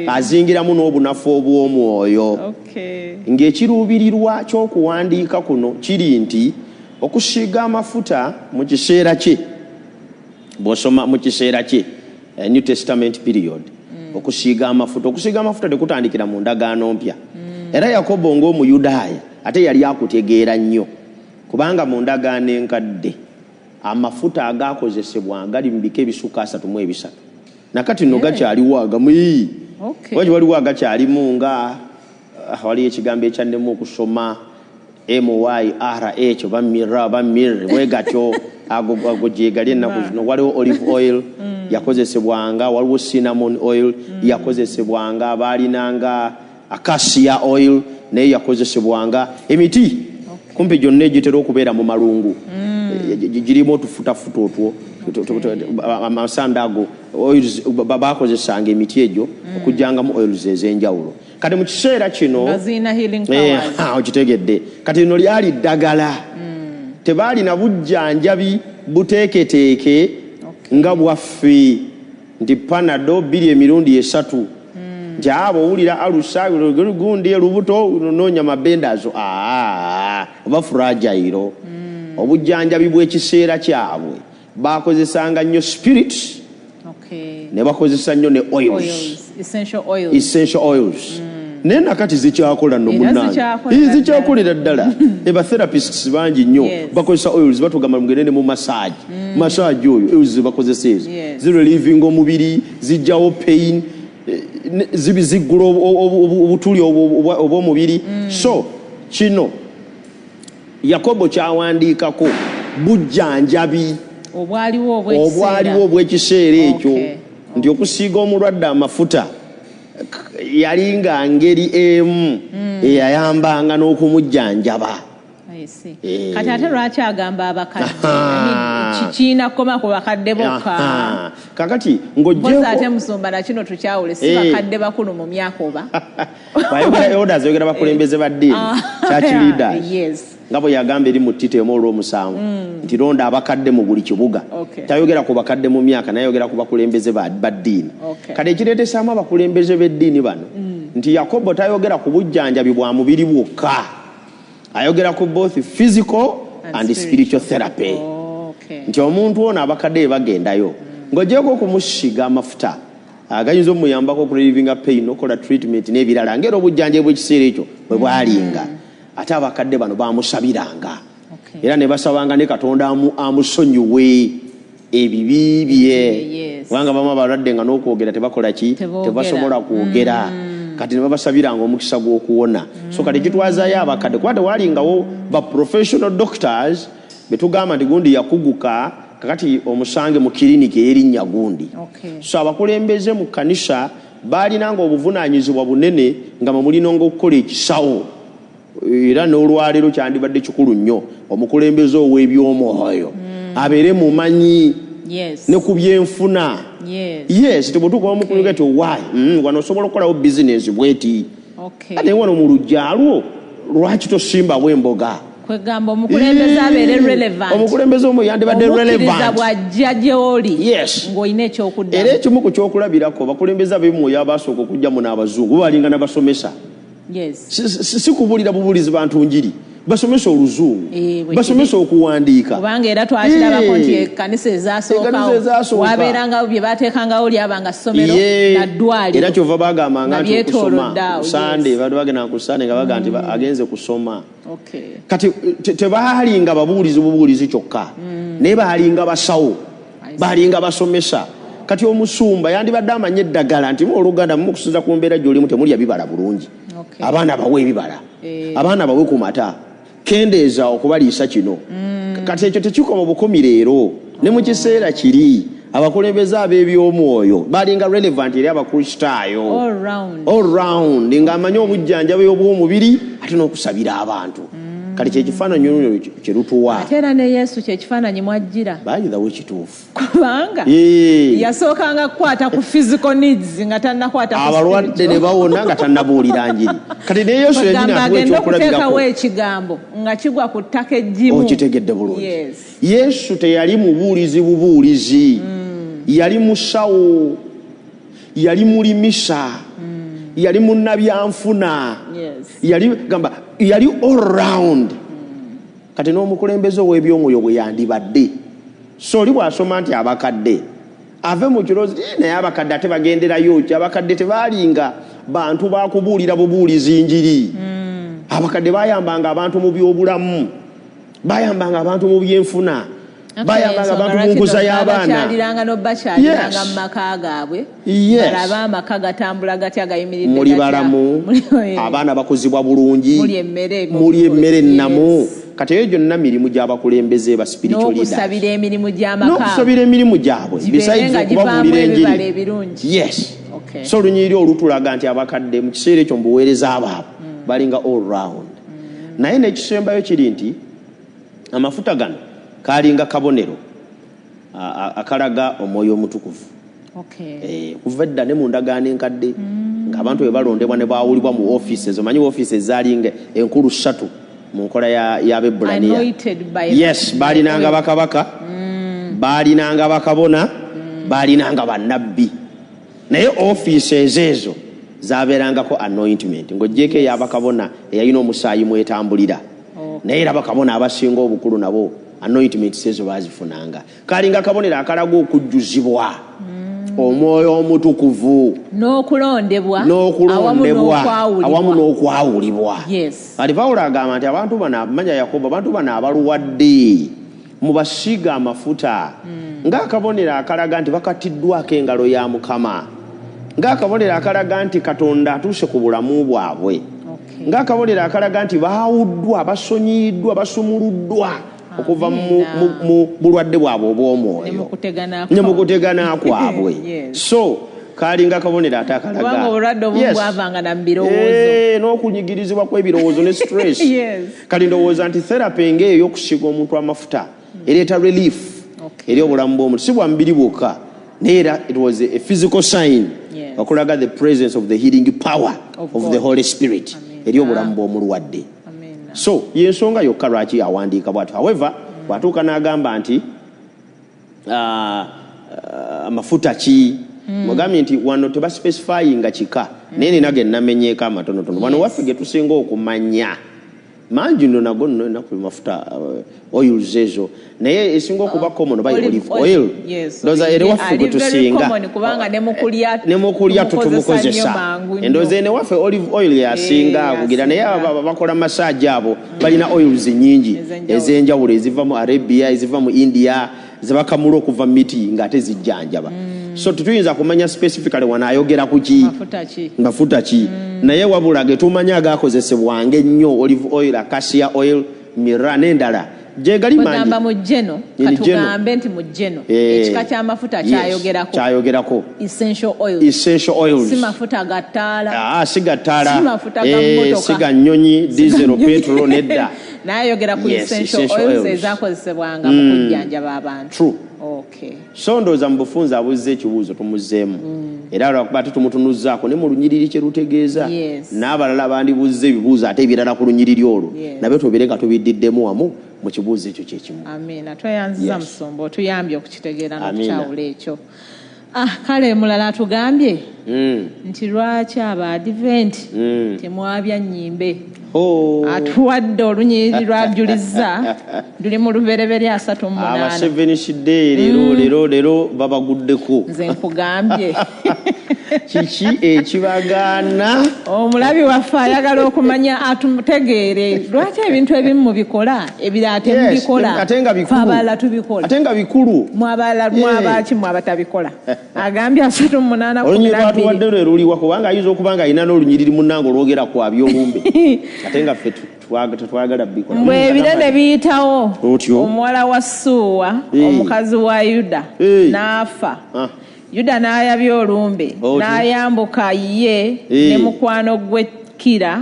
azingiramu n'obunafu obw'omwoyo. Ng'ekiruubirirwa ky'okuwandiika kuno kiri nti okusiiga amafuta mu kiseera kye, bw'osoma mu kiseera kye New Testament period, okusiiga amafuta tekutandikira mu ndagaano mpya. Era Yakobo ng'Omuyudaaya ate yali akutegeera nnyo, kubanga mu ndagaano enkadde amafuta agaakozesebwa gali mu bika ebisukka 33. Nakati nno gakyaliwo agamu. Waliwo agakyalimu nga waliyo ekigambo ekyannemu okusoma MYRH bamir bwegatyo ago gyegali ennaku zino. Waliwo olive oil yakozesebwanga, waliwo cinnamon oil yakozesebwanga, baalinanga acacia oil naye yakozesebwanga. Emiti kumpi gyonna egitera okubeera mu malungu girimu otufutafuta otwo amasanda ago bakozesanga emiti egyo okujjangamu oils ez'enjawulo. Kati mu kiseera kino okitegedde, kati lino lyali ddagala, tebaalina bujjanjabi buteeketeeke nga bwaffe nti panado 2 emirundi 3 nti abo owulira alusa gundi lubuto noonya mabendazo oba fragile. Obujjanjabi bw'ekiseera kyabwe bakozesanga nnyo spirit, ne bakozesa nnyo ne oils, essential oils. naye nakati zikyakola no munnange zikyakolera ddala eba therapists bangi nnyo bakozesa oils batugamba mugende ne mu massage massage oyo oils bakozesa ezo zirelieving omubiri zijjawo pain zibiziggula obutuli obw'omubiri so kino Yakobo kyawandiikako bujjanjabi obwaliwo obw'ekiseera ekyo nti okusiiga omulwadde amafuta yali nga ngeri emu eyayambanga n'okumujjanjaba. Kati ate lwaki agamba abakadde kikiina kukoma ku bakadde bokka kakati ng'ojjeko ate musumba na kino tukyawule si bakadde bakulu mu myaka oba elders yogera bakulembeze ba ddiini church leaders nga bwe yagamba eri mu Tito emu olw'omusanvu nti londa abakadde mu buli kibuga tayogera ku bakadde mu myaka naye yogera ku bakulembeze ba ddiini kati ekireetesaamu abakulembeze b'eddiini bano nti Yakobo tayogera ku bujjanjabi bwa mubiri bwokka ayogera ku both physical and spiritual therapy nti omuntu ono abakadde bagendayo ng'ogyeko okumusiga amafuta agayinza omuyambako okuliving pain okola treatment n'ebirala ngera obujjanjabi bw'ekiseera ekyo bwe bwalinga ate abakadde bano bamusabiranga era ne basabanga ne Katonda amusonyiwe ebibi bye kubanga bamu abalwadde nga n'okwogera tebakola ki tebasobola kwogera kati ne babasabiranga omukisa gw'okuwona so kati kitwazayo abakadde kuba tewalingawo ba professional doctors betugamba nti gundi yakuguka kakati omusange mu kiriniki ey'erinnya gundi so abakulembeze mu kanisa baalinanga obuvunaanyizibwa bunene nga mulina ng'okukola ekisawo era n'olwaleero kyandibadde kikulu nnyo omukulembeze ow'ebyomwoyo abeere mumanyi ne ku byenfuna tebutuuka omukulembeze ti wano osobola okukolawo bizinesi bweti ate wano mu lujjaalwo lwaki tosimbawo emboga kwegamba omukulembeze abeere relevant omukulembeze omu yandibadde relevant bw'ajja gy'oli ng'olina ekyokuddamu era ekimu ku kyokulabirako abakulembeze ab'emwoyo abasooka okujjamu n'abazungu balinga n'abasomesa si kubuulira bubuulizi bantu njiri basomesa oluzungu basomesa okuwandiika kubanga era twakirabako nti ekkanisa ezasookawo wabeerangawo bye baateekangawo lyabanga ssomero naddwaliro era kyova bagambanga nti okusoma sande bado bagenda ku sande nga baga nti agenze kusoma kati tebaalinga bubuulizi kyokka naye baalinga basawo baalinga basomesa kati omusumba yandibadde amanye eddagala nti mu Oluganda mukusinza ku mbeera gy'olimu temulya bibala bulungi abaana bawe ebibala abaana bawe ku mata kendeeza okubaliisa kino kati ekyo tekikoma bukumi leero ne mu kiseera kiri abakulembeze ab'ebyomwoyo balinga relevant eri abakristaayo all round ng'amanyi obujjanjabi obw'omubiri ate n'okusabira abantu kati kyekifaananyi olwo kyerutuwa ate era ne Yesu kyekifaananyi mwajjira baayitawo ekituufu kubanga yasookanga kukwata ku physical needs nga tannakwata abalwadde ne bawona nga tannabuulira njiri kati ne Yesu yennyini atuwa ekyokulabirako ekigambo nga kigwa ku ttaka eggimu okitegedde bulungi Yesu teyali bubuulizi yali musawo yali mulimisa yali munnabyanfuna yali all round kati n'omukulembeze ow'ebyomwoyo bwe yandibadde so oli bw'asoma nti abakadde ave mu kiroozi naye abakadde ate bagenderayo ki abakadde tebaalinga bantu bakubuulira bubuulizi njiri abakadde bayambanga abantu mu byobulamu bayambanga abantu mu byenfuna bayambanga abantu mu nkuza y'abaana bakyaliranga mu maka gaabwe balaba amaka gatambula gatya gayimiridde muli balamu abaana bakozibwa bulungi muli emmere ennamu kati eyo gyonna mirimu gy'abakulembeze ba spiritual leaders n'okusabira emirimu gy'amaka n'okusabira emirimu gyabwe besides okubabuulira enjiri so olunyiriri olutulaga nti abakadde mu kiseera ekyo mu buweereza abaabo balinga all round naye n'ekisembayo kiri nti amafuta gano kalinga kabonero akalaga omwoyo omutukuvu kuva edda ne mu ndagaano enkadde ng'abantu bwe balondebwa ne baawulibwa mu offices omanyi offices zalinga enkulu 3 mu nkola y'Abebulaniya baalinanga bakabaka baalinanga bakabona baalinanga bannabbi naye offices ezo zabeerangako anointment ng'oggyeko ey'abakabona eyalina omusaayi mwetambulira naye era bakabona abasinga obukulu nabo anointment ezo baazifunanga kalinga kabonero akalaga okujjuzibwa omwoyo omutukuvu n'okulondebwa awamu n'okwawulibwa. Kati Pawulo agamba nti abantu bano amanya Yakobo abantu bano abaluwadde mubasiiga amafuta ng'akabonero akalaga nti bakatiddwako engalo ya Mukama, ng'akabonero akalaga nti Katonda atuuse ku bulamu bwabwe, ng'akabonero akalaga nti baawuddwa, basonyiyiddwa, basumuluddwa okuva mu bulwadde bwabwe obw'omwoyo ne mu kutegana kwabwe. So kalinga kabonera atakalaga obulwadde obumu bwavanga na mbirowoozo n'okunyigirizibwa kw'ebirowoozo ne stress. Kali ndowooza nti therapy ng'eyo y'okusiga omuntu amafuta ereeta relief eri obulamu bw'omuntu, si bwa mubiri bwokka naye era it was a physical sign okulaga the presence of the healing power of the Holy Spirit eri obulamu bw'omulwadde. So yensonga yokka lwaki awandiika bw'atyo. However bw'atuuka n'agamba nti amafuta ki mugambye nti wano tebaspecifyinga kika naye nina ge nnamenyeeko amatonotono. Wano waffe ge tusinga okumanya mangi nno nago nno enaku mafuta oils ezo naye esinga okuba common by olive oil. Ndowooza eri waffe gwe tusinga ne mukulya tutumukozesa. Endowooza ene waffe olive oil yasinga kugira naye bakola massage abo balina oils nyingi ez'enjawulo eziva mu Arabia eziva mu India zebakamula okuva miti ng'ate zijjanjaba. So tutuyinza kumanya specifically wanaayogera ku ki mafuta ki naye wabula ge tumanya agaakozesebwanga ennyo olive oil, acacia oil, myrrh n'endala gyegali mangi. Bagamba mu jeno katugambe nti mu jeno ekika ky'amafuta kyayogerako essential oils si mafuta ga ttaala si ga ttaala si mafuta ga mmotoka si ga nnyonyi diesel petrol nedda n'ayogera ku essential oils ezaakozesebwanga mu kujjanjaba abantu. True. So ndowooza mu bufunze abuzza ekibuuzo tumuzzeemu era lwakuba tutumutunuzaako ne mu lunyiriri kye lutegeeza n'abalala bandibuzza ebibuuzo ate ebirala ku lunyiriri olwo nabyo tubire nga tubiddiddemu wamu mu kibuuzo ekyo kyekimu. Amiina. Tweyanziza Musumba otuyambye okukitegeera n'okukyawula ekyo. Kale mulala atugambye nti lwaki Abadiventi temwabya nnyimbe atuwadde olunyiriri lwajulizza luli mu lubereberye 38 abasevenisidde leero babaguddeko. Nze nkugambye kiki ekibagaana omulabi waffe ayagala okumanya atumutegeere lwaki ebintu ebimu mubikola ebirala temubikola abalala tubikola ate nga bikulu mwabaki mwabatabikola. Agambye 38 olunyiriri lwe luliwa kubanga ayinza okuba nga alina n'olunyiriri munnange olwogera ku abyolumbe ate nga ffe tetwagala bikola. Bwe ebirene biyitawo omuwala wa Suwa omukazi wa Yuda n'afa. Yuda n'ayabya olumbe n'ayambuka ye ne mukwano gwe Kira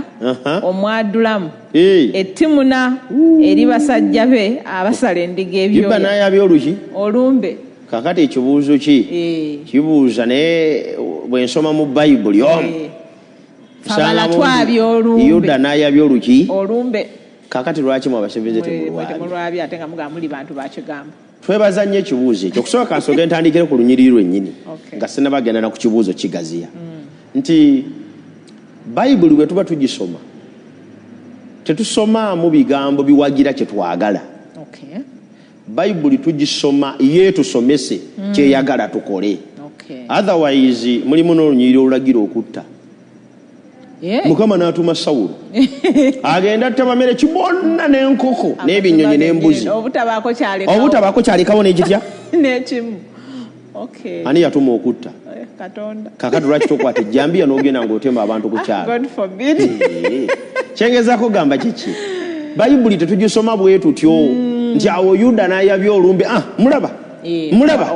omwadulamu ettimuna eri basajja be abasala endiga ebyoya. Yuda n'ayabya olumbe. Kakati ekibuuzo ki kibuuza naye bwe nsoma mu Bayibuli Yuda n'ayabya olumbe. Kakati lwaki mu abasebenze temulwabya ate nga mugamba muli bantu bakigamba. Twebaza nnyo ekibuuzo ekyo. Okusooka nsooke ntandikire ku lunyiriri lwennyini nga sinabagenda na ku kibuuzo kigaziya nti Bayibuli bwe tuba tugisoma tetusomaamu bigambo biwagira kye twagala. Bayibuli tugisoma yeetusomese kyeyagala tukole. Otherwise mulimu n'olunyiriri olulagira okutta. Mukama n'atuma Sawulo agenda attabamere kibonna n'enkoko n'ebinyonyi n'embuzi obutabaako kyalekawo n'ekitya n'ekimu. Ani yatuma okutta? Kakati lwaki tokwata ejjambiya n'ogenda ng'otema abantu ku kyalo? Kyengezaako gamba kiki? Bayibuli tetugisoma bwe tutyo nti awo Yuda n'ayabya olumbe. Mulaba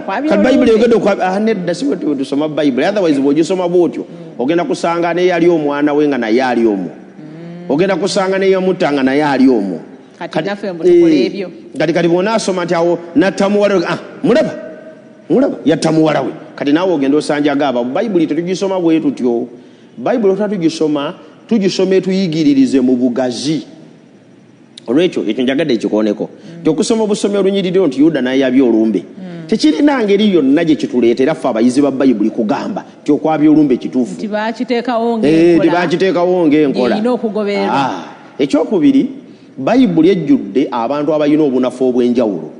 kati Bayibuli eyogedde nedda si bwe tusoma Bayibuli. Otherwise bw'ogisoma bw'otyo ogenda kusanga ne yali omwana we nga naye ali omwo, ogenda kusanga ne yamutta nga naye ali omwo. Kati bw'onaasoma nti awo natta muwala we mulaba yatta muwala we. Kati naawe ogenda osanjaga aba. Bayibuli tetugisoma bwe tutyo. Bayibuli otatugisoma tugisome tuyigiririze mu bugazi. Olwekyo ekyo njagadde ekikooneko nti okusoma obusomyo olunyiriri nti Yuda n'ayabya olumbe tekirina ngeri yonna gye kituleetera ffe abayizi ba Bayibuli kugamba nti okwabya olumbe kituufu tibakiteekawo ng'enkola. Ekyokubiri Bayibuli ejjudde abantu abalina obunafu obw'enjawulo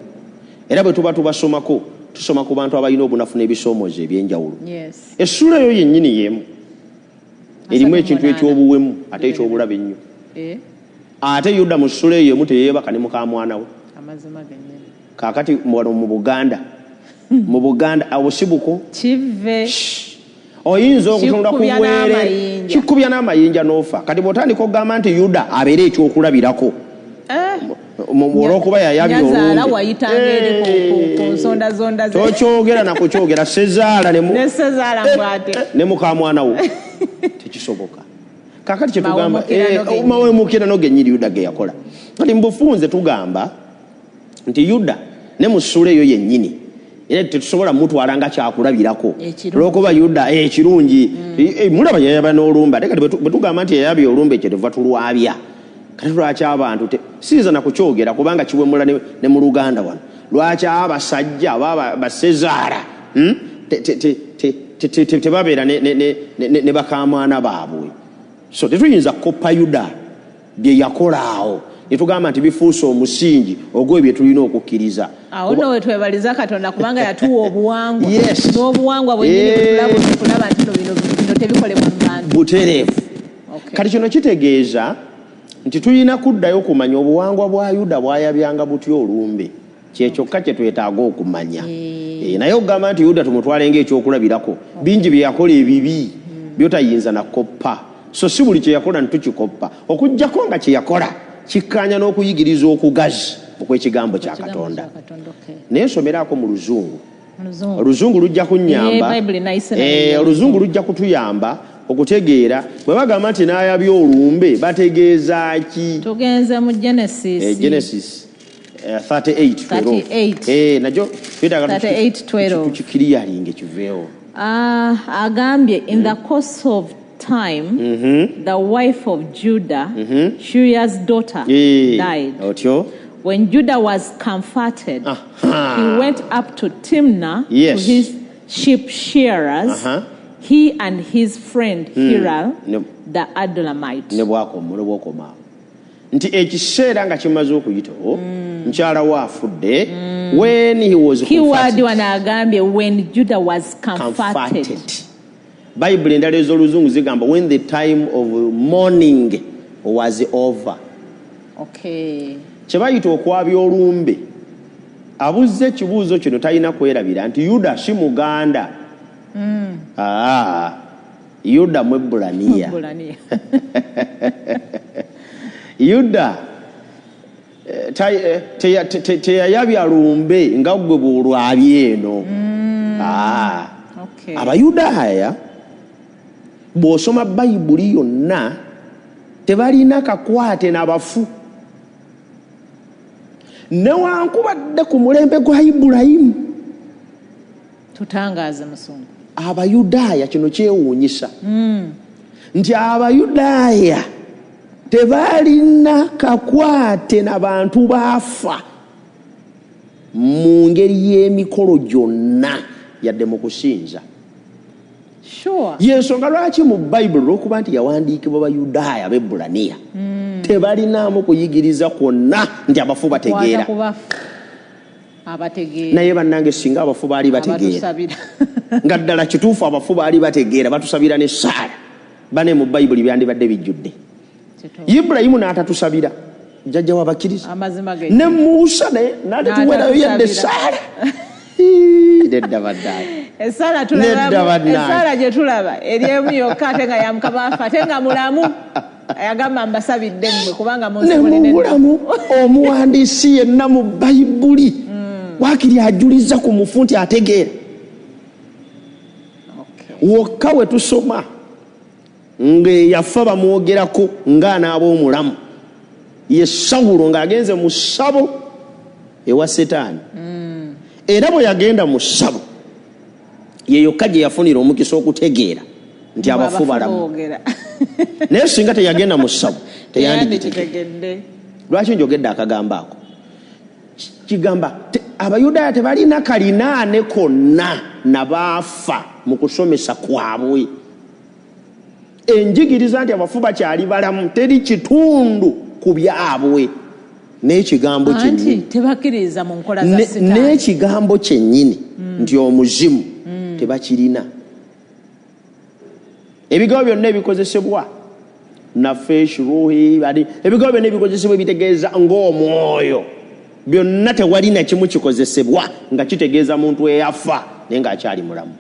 era bwe tuba tubasomako tusoma ku bantu abalina obunafu n'ebisoomozo ebyenjawulo. Yes. Essula yo yennyini yemu erimu ekintu ekyobuwemu ate ekyobulabe ennyo. Ate Yuda mu ssula eyo emu teyeebaka ne muka mwana we. Amazima gennyini. Kaakati mu Buganda mu Buganda obusibuko kive oyinza okutunula ku bwere kikubya n'amayinja n'ofa. Kati bw'otandika okugamba nti Yuda abeera ekyokulabirako olw'okuba yayabya olungi tokyogera nakukyogera Sezaala ne muka mwana wo tekisoboka. Kaakati kyetugamba mawemukirano gennyini Yuda ge yakola. Kati mu bufunze tugamba nti Yuda ne mu ssula eyo yennyini era tetusobola mutwala nga kyakulabirako olw'okuba Yuda ekirungi mulaba yayaba n'olumbe ate kati bwe tugamba nti yayabya olumbe kyetuva tulwabya. Kati lwaki abantu siiza na kukyogera kubanga kiwemula ne mu Luganda wano lwaki abasajja aba basezaala tebabeera ne bakamwana baabwe. So tetuyinza koppa Yuda bye yakola awo netugamba nti bifuuse omusingi ogw'ebyo tulina okukkiriza. Awo nno we twebaliza Katonda kubanga yatuwa obuwangwa n'obuwangwa bwennyini kulaba nti bino tebikolebwa mu bantu butereevu. Kati kino kitegeeza nti tulina kuddayo okumanya obuwangwa bwa Yuda bwayabyanga butya olumbe. Kyekyokka kye twetaaga okumanya. Naye okugamba nti Yuda tumutwale ng'ekyokulabirako bingi bye yakola ebibi byotayinza na koppa. So si buli kye yakola ntukikoppa okuggyako nga kye yakola kikkaanya n'okuyigiriza okugazi okw'ekigambo kya Katonda. Naye nsomeraako mu Luzungu. Oluzungu lujja kunnyamba oluzungu lujja kutuyamba okutegeera bwe bagamba nti n'ayabya olumbe bategeeza ki. Tugenze mu Genesis 38 najyo tukikiriyalinge kiveewo. Agambye in the course of time the wife of Judah, Shuria's daughter, died. When Judah was comforted, he went up to Timnah to his sheep shearers, he and his friend Hiral, the Adulamite. Nti ekiseera nga kimaze okuyitawo mukyala we afudde when he was comforted. When Judah was comforted. Bible endala ez'oluzungu zigamba when the time of mourning was over. Kyebayita okwabya olumbe abuzze ekibuuzo kino talina kwerabira nti Yuda si Muganda. Yuda Mwebbulaniya. Yuda teyayabya lumbe nga gwe bw'olwabya eno. Abayudaaya bw'osoma Bayibuli yonna tebalina kakwate n'abafu newankubadde ku mulembe gwa Ibulayimu. Tutangaze Musungu. Abayudaaya kino kyewuunyisa nti Abayudaaya tebalina kakwate n'abantu baafa mu ngeri y'emikolo gyonna yadde mu kusinza. Yensonga lwaki mu Bayibuli olw'okuba nti yawandiikibwa Bayudaaya Bebbulaniya tebalinaamu kuyigiriza kwonna nti abafu bategeera. Naye bannange singa abafu baali bategeera nga ddala kituufu abafu baali bategeera batusabira ne Saala bane mu Bayibuli byandibadde bijjudde. Ibulayimu n'atatusabira jjajja w'abakkiriza ne Muusa n'atatuwerayo yadde Saala. Esaala gye tulaba eryemu yokka ate nga yamukabaafa ate nga mulamu ayagamba mbasabidde mmwe kubanga n'ekigambo kyennyini tebakkiriza mu nkola za Setaani n'ekigambo kyennyini nti omuzimu tebakirina. Ebigambo byonna ebikozesebwa nafesh ruhi ebigambo byonna ebikozesebwa ebitegeeza ng'omwoyo byonna tewali na kimu kikozesebwa nga kitegeeza muntu eyafa naye ng'akyali mulamu.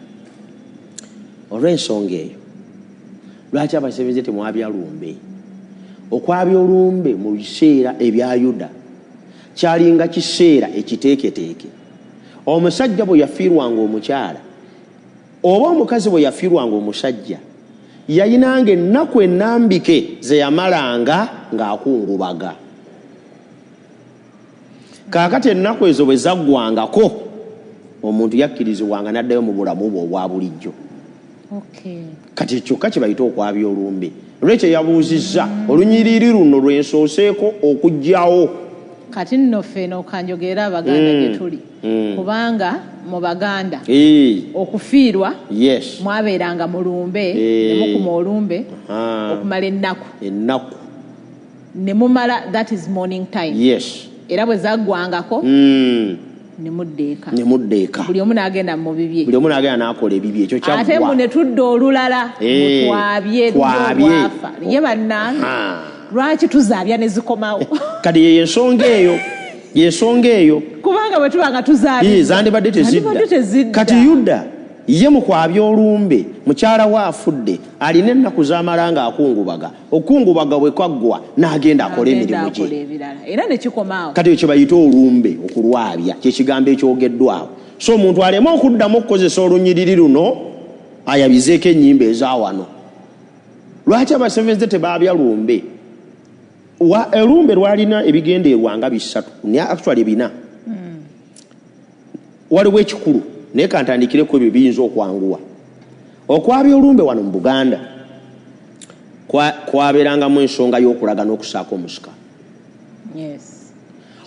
Olw'ensonga eyo lwaki abasebeze temwabya lumbe? Okwabya olumbe mu biseera ebya Yuda kyalinga kiseera ekiteeketeeke. Omusajja bwe yafiirwanga omukyala oba omukazi bwe yafiirwanga omusajja yayinanga ennaku ennambike ze yamalanga ng'akungubaga. Kaakati ennaku ezo bwe zaggwangako omuntu yakkirizibwanga n'addayo mu bulamu bwe obwa bulijjo. Kati kyokka kye bayita okwabya olumbe. Lwekyo yabuuzizza olunyiriri luno lwensooseeko okugyawo. Kati nno ffe n'okanjogera Abaganda gye tuli kubanga mu Baganda okufiirwa mwabeeranga mu lumbe ne mukuma olumbe okumala ennaku ne mumala, that is morning time. Era bwe zaggwangako ne muddeeka buli omu n'agenda mu bibye, buli omu n'agenda n'akola ebibye. Ekyo kyaggwa. Ate mu ne tudda olulala twabye olwafa ye bannange lwaki tuzaabya ne zikomawo? Kati yensonga eyo kubanga bwe tubanga tuzaabye zandibadde tezidda. Kati Yuda ye mu kwabya olumbe mukyala we afudde alina ennaku z'amala ng'akungubaga. Okungubaga bwe kwaggwa n'agenda akola emirimu gye era ne kikomaawo. Kati ekyo bayita olumbe, okulwabya kyekigambo ekyogeddwawo. So omuntu alema okuddamu okukozesa olunyiriri luno ayabizeeko ennyimba ezawano. Lwaki abasevenze tebaabya lumbe? Olumbe lwalina ebigenderwa nga bisatu, actually bina. Waliwo ekikulu naye kantandikireko ebyo biyinza okwanguwa. Okwabya olumbe wano mu Buganda kwabeerangamu ensonga y'okulaga n'okusaako omusika.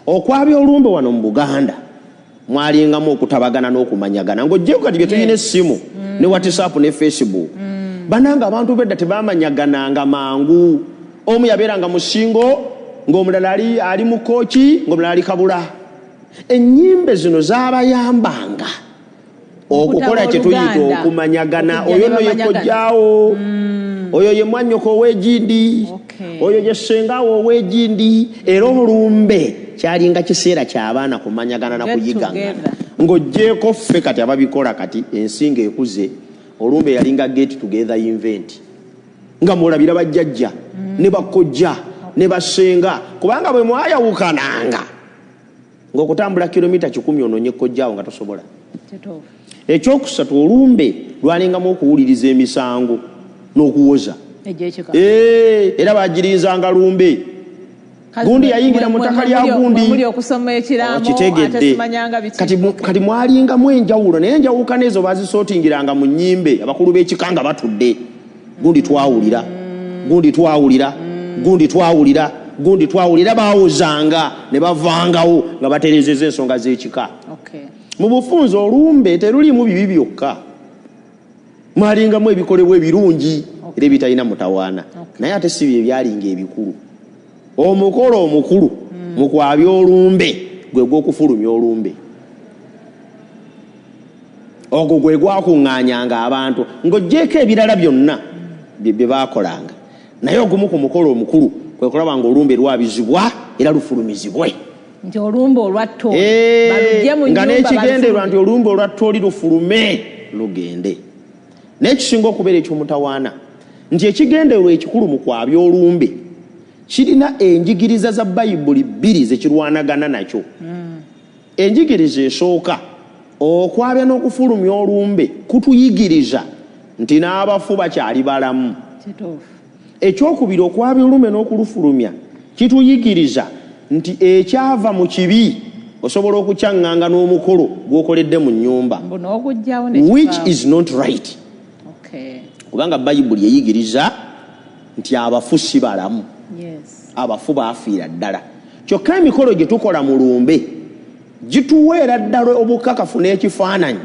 Okwabya olumbe wano mu Buganda mwalingamu okutabagana n'okumanyagana. Ng'ojjeeko kati bye tulina essimu ne WhatsApp ne Facebook. Bananga abantu bedda tebamanyagananga mangu. Omu yabeeranga mu Ssingo ng'omulala ali mu Kooki ng'omulala ali Kabula. Ennyimbe zino zaabayambanga okukola kye tuyita okumanyagana. Oyo nno ye kojjaawo, oyo ye mwannyoko ow'Egindi, oyo ye ssengaawo ow'Egindi. Era olumbe kyalinga kiseera ky'abaana kumanyagana na kuyigangana. Ng'ojjeeko ffe kati ababikola kati ensinga ekuze, olumbe yalinga get together event nga mulabira bajjajja ne bakojja ne basenga, kubanga bwe mwayawukananga ng'okutambula kilomita 10 ononye kojjaawo nga tosobola. Ekyokusatu olumbe lwalingamu okuwuliriza emisango n'okuwoza. Era bagirinzanga lumbe. Gundi yayingira mu ttaka lya gundi kitegedde. Kati mwalingamu enjawulo naye enjawukana ezo bazisootingiranga mu nnyimbe abakulu b'ekika nga batudde. Gundi twawulira, gundi twawulira, gundi twawulira, gundi twawulira, baawozanga ne bavangawo nga batereezezza ensonga z'ekika. Mu bufunze olumbe terulimu bibi byokka, mwalingamu ebikolebwa ebirungi era ebitalina mutawaana. Naye ate si bye byalinga ebikulu. Omukolo omukulu mu kwabya olumbe gwe gw'okufulumya olumbe. Ogwo gwe gwakuŋŋaanyanga abantu ng'oggyeko ebirala byonna bye baakolanga. Naye ogumu ku mukolo omukulu kwe kulaba ng'olumbe lwabizibwa era lufulumizibwe. Nti olumbe olwatto nga n'ekigenderwa nti olumbe olwatto lufulume lugende. N'ekisinga okubeera eky'omutawaana nti ekigenderwa ekikulu mu kwabya olumbe kirina enjigiriza za Bayibuli 2 zekirwanagana nakyo. Enjigiriza esooka, okwabya n'okufulumya olumbe kutuyigiriza nti n'abafu bakyali balamu. Ekyokubiri, okwabya olumbe n'okulufulumya kituyigiriza nti ekyava mu kibi osobola okukyaŋŋanga n'omukolo gw'okoledde mu nnyumba, which is not right. Kubanga Bayibuli eyigiriza nti abafu si balamu. Abafu baafiira ddala. Kyokka emikolo gye tukola mu lumbe gituweera ddala obukakafu n'ekifaananyi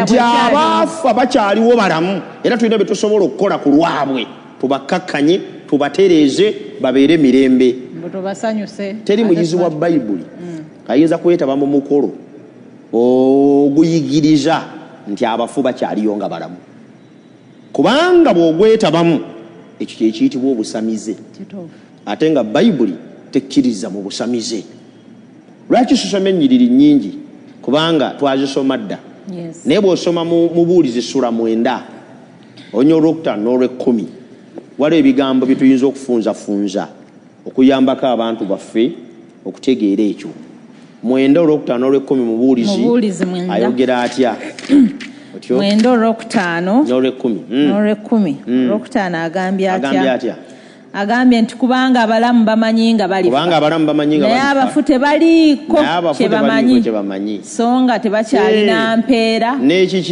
nti abaafa bakyaliwo balamu, era tulina bye tusobola okukola ku lwabwe, tubakkakkanye, tubatereeze babeere mirembe mboto basanyuse teri muyizi wa bayibuli ayinza kwetaba mu mukolo oguyigiriza nti abafu bakyaliyo nga balamu kubanga bw'ogwetabamu ekyo kyekiyitibwa obusamize ate nga bayibuli tekkiriza mu busamize. Lwaki tusoma ennyiriri nnyingi? Kubanga twazisoma dda naye bw'osoma mu Buulizi ssula 9 onyo olwokutaano n'olw'ekkumi waliwo ebigambo bye tuyinza okufunzafunza okuyambako abantu baffe okutegeera ekyo. 9 olwokutaano n'olw'ekkumi mu Buulizi ayogera atya? 9 olwokutaano n'olw'ekkumi. Olwokutaano agambye atya? Agambye nti kubanga abalamu bamanyi nga balifa naye abafu tebaliiko kye bamanyi so nga tebakyalina mpeera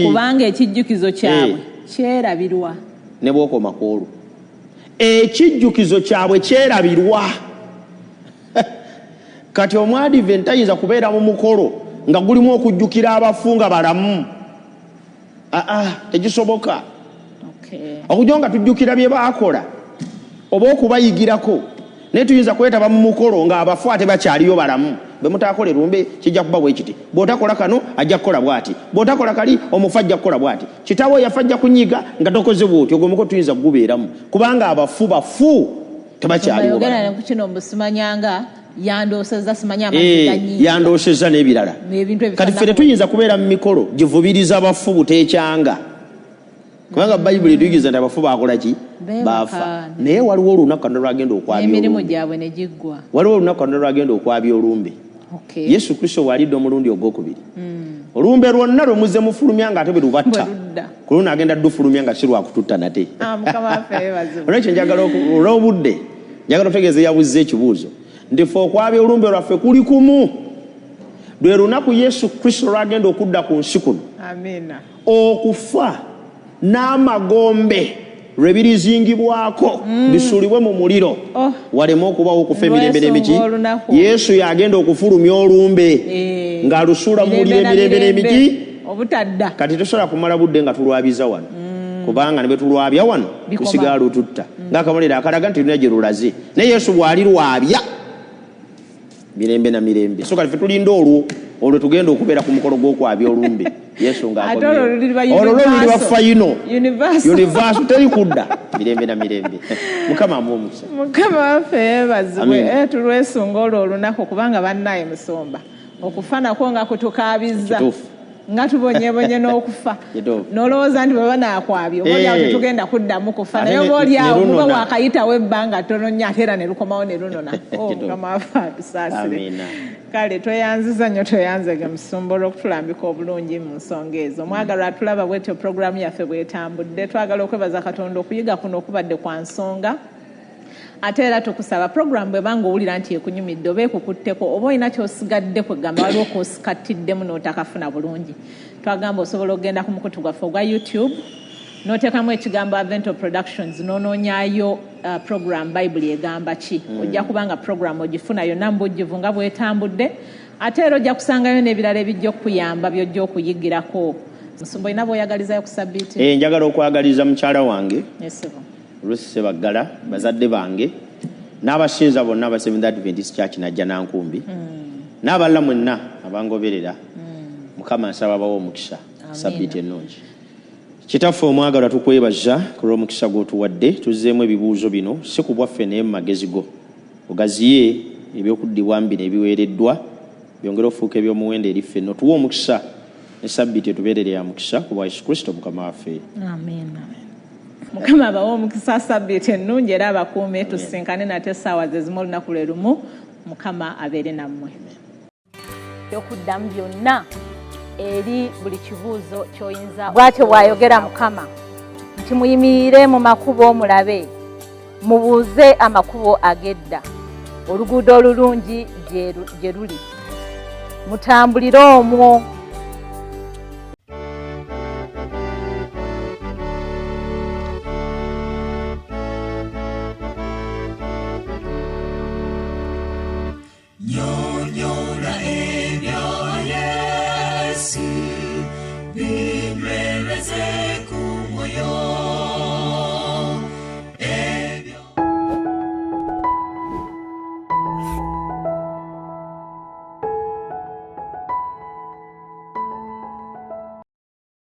kubanga ekijjukizo kyabwe kyerabirwa. Ne bw'okoma ku olwo ekijjukizo kyabwe kyerabirwa. Kati omwadiventi ayinza kubeera mu mukolo nga gulimu okujjukira abafu nga balamu. Tekisoboka. Okujja nga tujjukira bye baakola oba okubayigirako naye tuyinza kwetaba mu mukolo nga abafu ate bakyaliyo balamu. Bwe mutakola erumbe kijja kuba bwe kiti, bw'otakola kano ajja kukola bw'ati, bw'otakola kali omufu ajja kukola bw'ati, kitaawo yafa ajja kunyiga nga tokoze bw'oti. Ogwo mukolo tuyinza kugubeeramu kubanga abafu bafu tebakyaliyo balamu. Kino mbusimanyanga yandooseza simanya amaziganyi yandooseza n'ebirala. Kati ffe tetuyinza kubeera mu mikolo givubiriza abafu buteekyanga kubanga bayibuli tuyigiza nti abafu baakola ki? Baafa. Naye waliwo olunaku kano lwagenda okwabya emirimu gyabwe ne giggwa. Waliwo olunaku kano lwagenda okwabya olumbe. Yesu Kristo bw'alidde omulundi ogwokubiri olumbe lwonna lwemuzze mufulumya nga ate bwe lubatta ku luno agenda ddufulumya nga si lwakututta nate. Olwekyo njagala olw'obudde njagala otegeeza yabuzza ekibuuzo nti ffe okwabya olumbe lwaffe kuli kumu. Lwe lunaku Yesu Kristo lwagenda okudda ku nsi kuno okufa n'amagombe lwe birizingibwako bisuulibwe mu muliro waleme okubawo okufa emirembe n'emiki. Yesu yagenda okufulumya olumbe ng'alusuula mu muliro emirembe n'emiki obutadda. Kati tosobola kumala budde nga tulwabiza wano kubanga ne bwe tulwabya wano lusigala lututta ng'akabonero akalaga nti tulina gye lulaze. Naye Yesu bw'ali lwabya mirembe na mirembe. So kati ffe tulinda olwo tugenda okubeera ku mukolo gw'okwabya olumbe. Yesu ng'olwo fayino universe teri kudda mirembe na mirembe. Mukama amuwe omukisa. Mukama waffe yeebazibwe tulwesunga olwo olunaku kubanga bannaye musomba okufa nakwo nga kutukaabiza nga tubonyebonye n'okufa n'olowooza nti bwe banaakwabya obaolyawo tetugenda kuddamu kufa naye obaolyawo muba wakayitawo ebbanga ttono nnyo ate era ne lukomawo ne lunona. Mukama waffe atusaasire. Kale tweyanziza nnyo tweyanzege musumba okutulambika obulungi mu nsonga ezo. Mwagalwa atulaba bwetyo puroguramu yaffe bwetambudde. Twagala okwebaza Katonda okuyiga kuno okubadde kwa nsonga ate era tukusaba puroguramu bwe banga owulira nti ekunyumidde oba ekukutteko oba olina kyosigadde kwegamba waliwo koosikattiddemu n'otakafuna bulungi twagamba osobola okugenda ku mukutu gwaffe ogwa YouTube n'oteekamu ekigambo Advento Productions n'onoonyaayo puroguramu Bayibuli egamba ki. Ojja kubanga puroguramu ogifuna yonna mu bujjuvu nga bwetambudde ate era ojja kusangayo n'ebirala ebijja okuyamba by'ojja okuyigirako. Musumba olina bw'oyagalizayo ku Sabbiiti? Njagala okwagaliza mukyala wange Lusi Sebaggala, bazadde bange n'abasinza bonna aba Seventh Adventist Church najja Nankumbi n'abalala mwenna abangoberera. Mukama nsaba bawo omukisa Sabbiiti ennungi. Kitaffe omwagalwa tukwebaza ku lw'omukisa gw'otuwadde. Tuzzeemu ebibuuzo bino si ku bwaffe naye mu magezi go ogaziye ebyokuddibwamu bino ebiweereddwa byongere ofuuka eby'omuwendo eri ffenna. Tuwe omukisa ne Sabbiiti etubeerere ya mukisa ku bwa Yesu Kristo Mukama waffe. Mukama abawe omukisa Sabbiiti ennungi era abakuume tusinkane nate essaawa ze zimu olunaku lwe lumu. Mukama abeere nammwe. Okuddamu byonna eri buli kibuuzo ky'oyinza. Bw'atyo bw'ayogera Mukama nti muyimirire mu makubo mulabe, mubuuze amakubo ag'edda, oluguudo olulungi gye luli, mutambulire omwo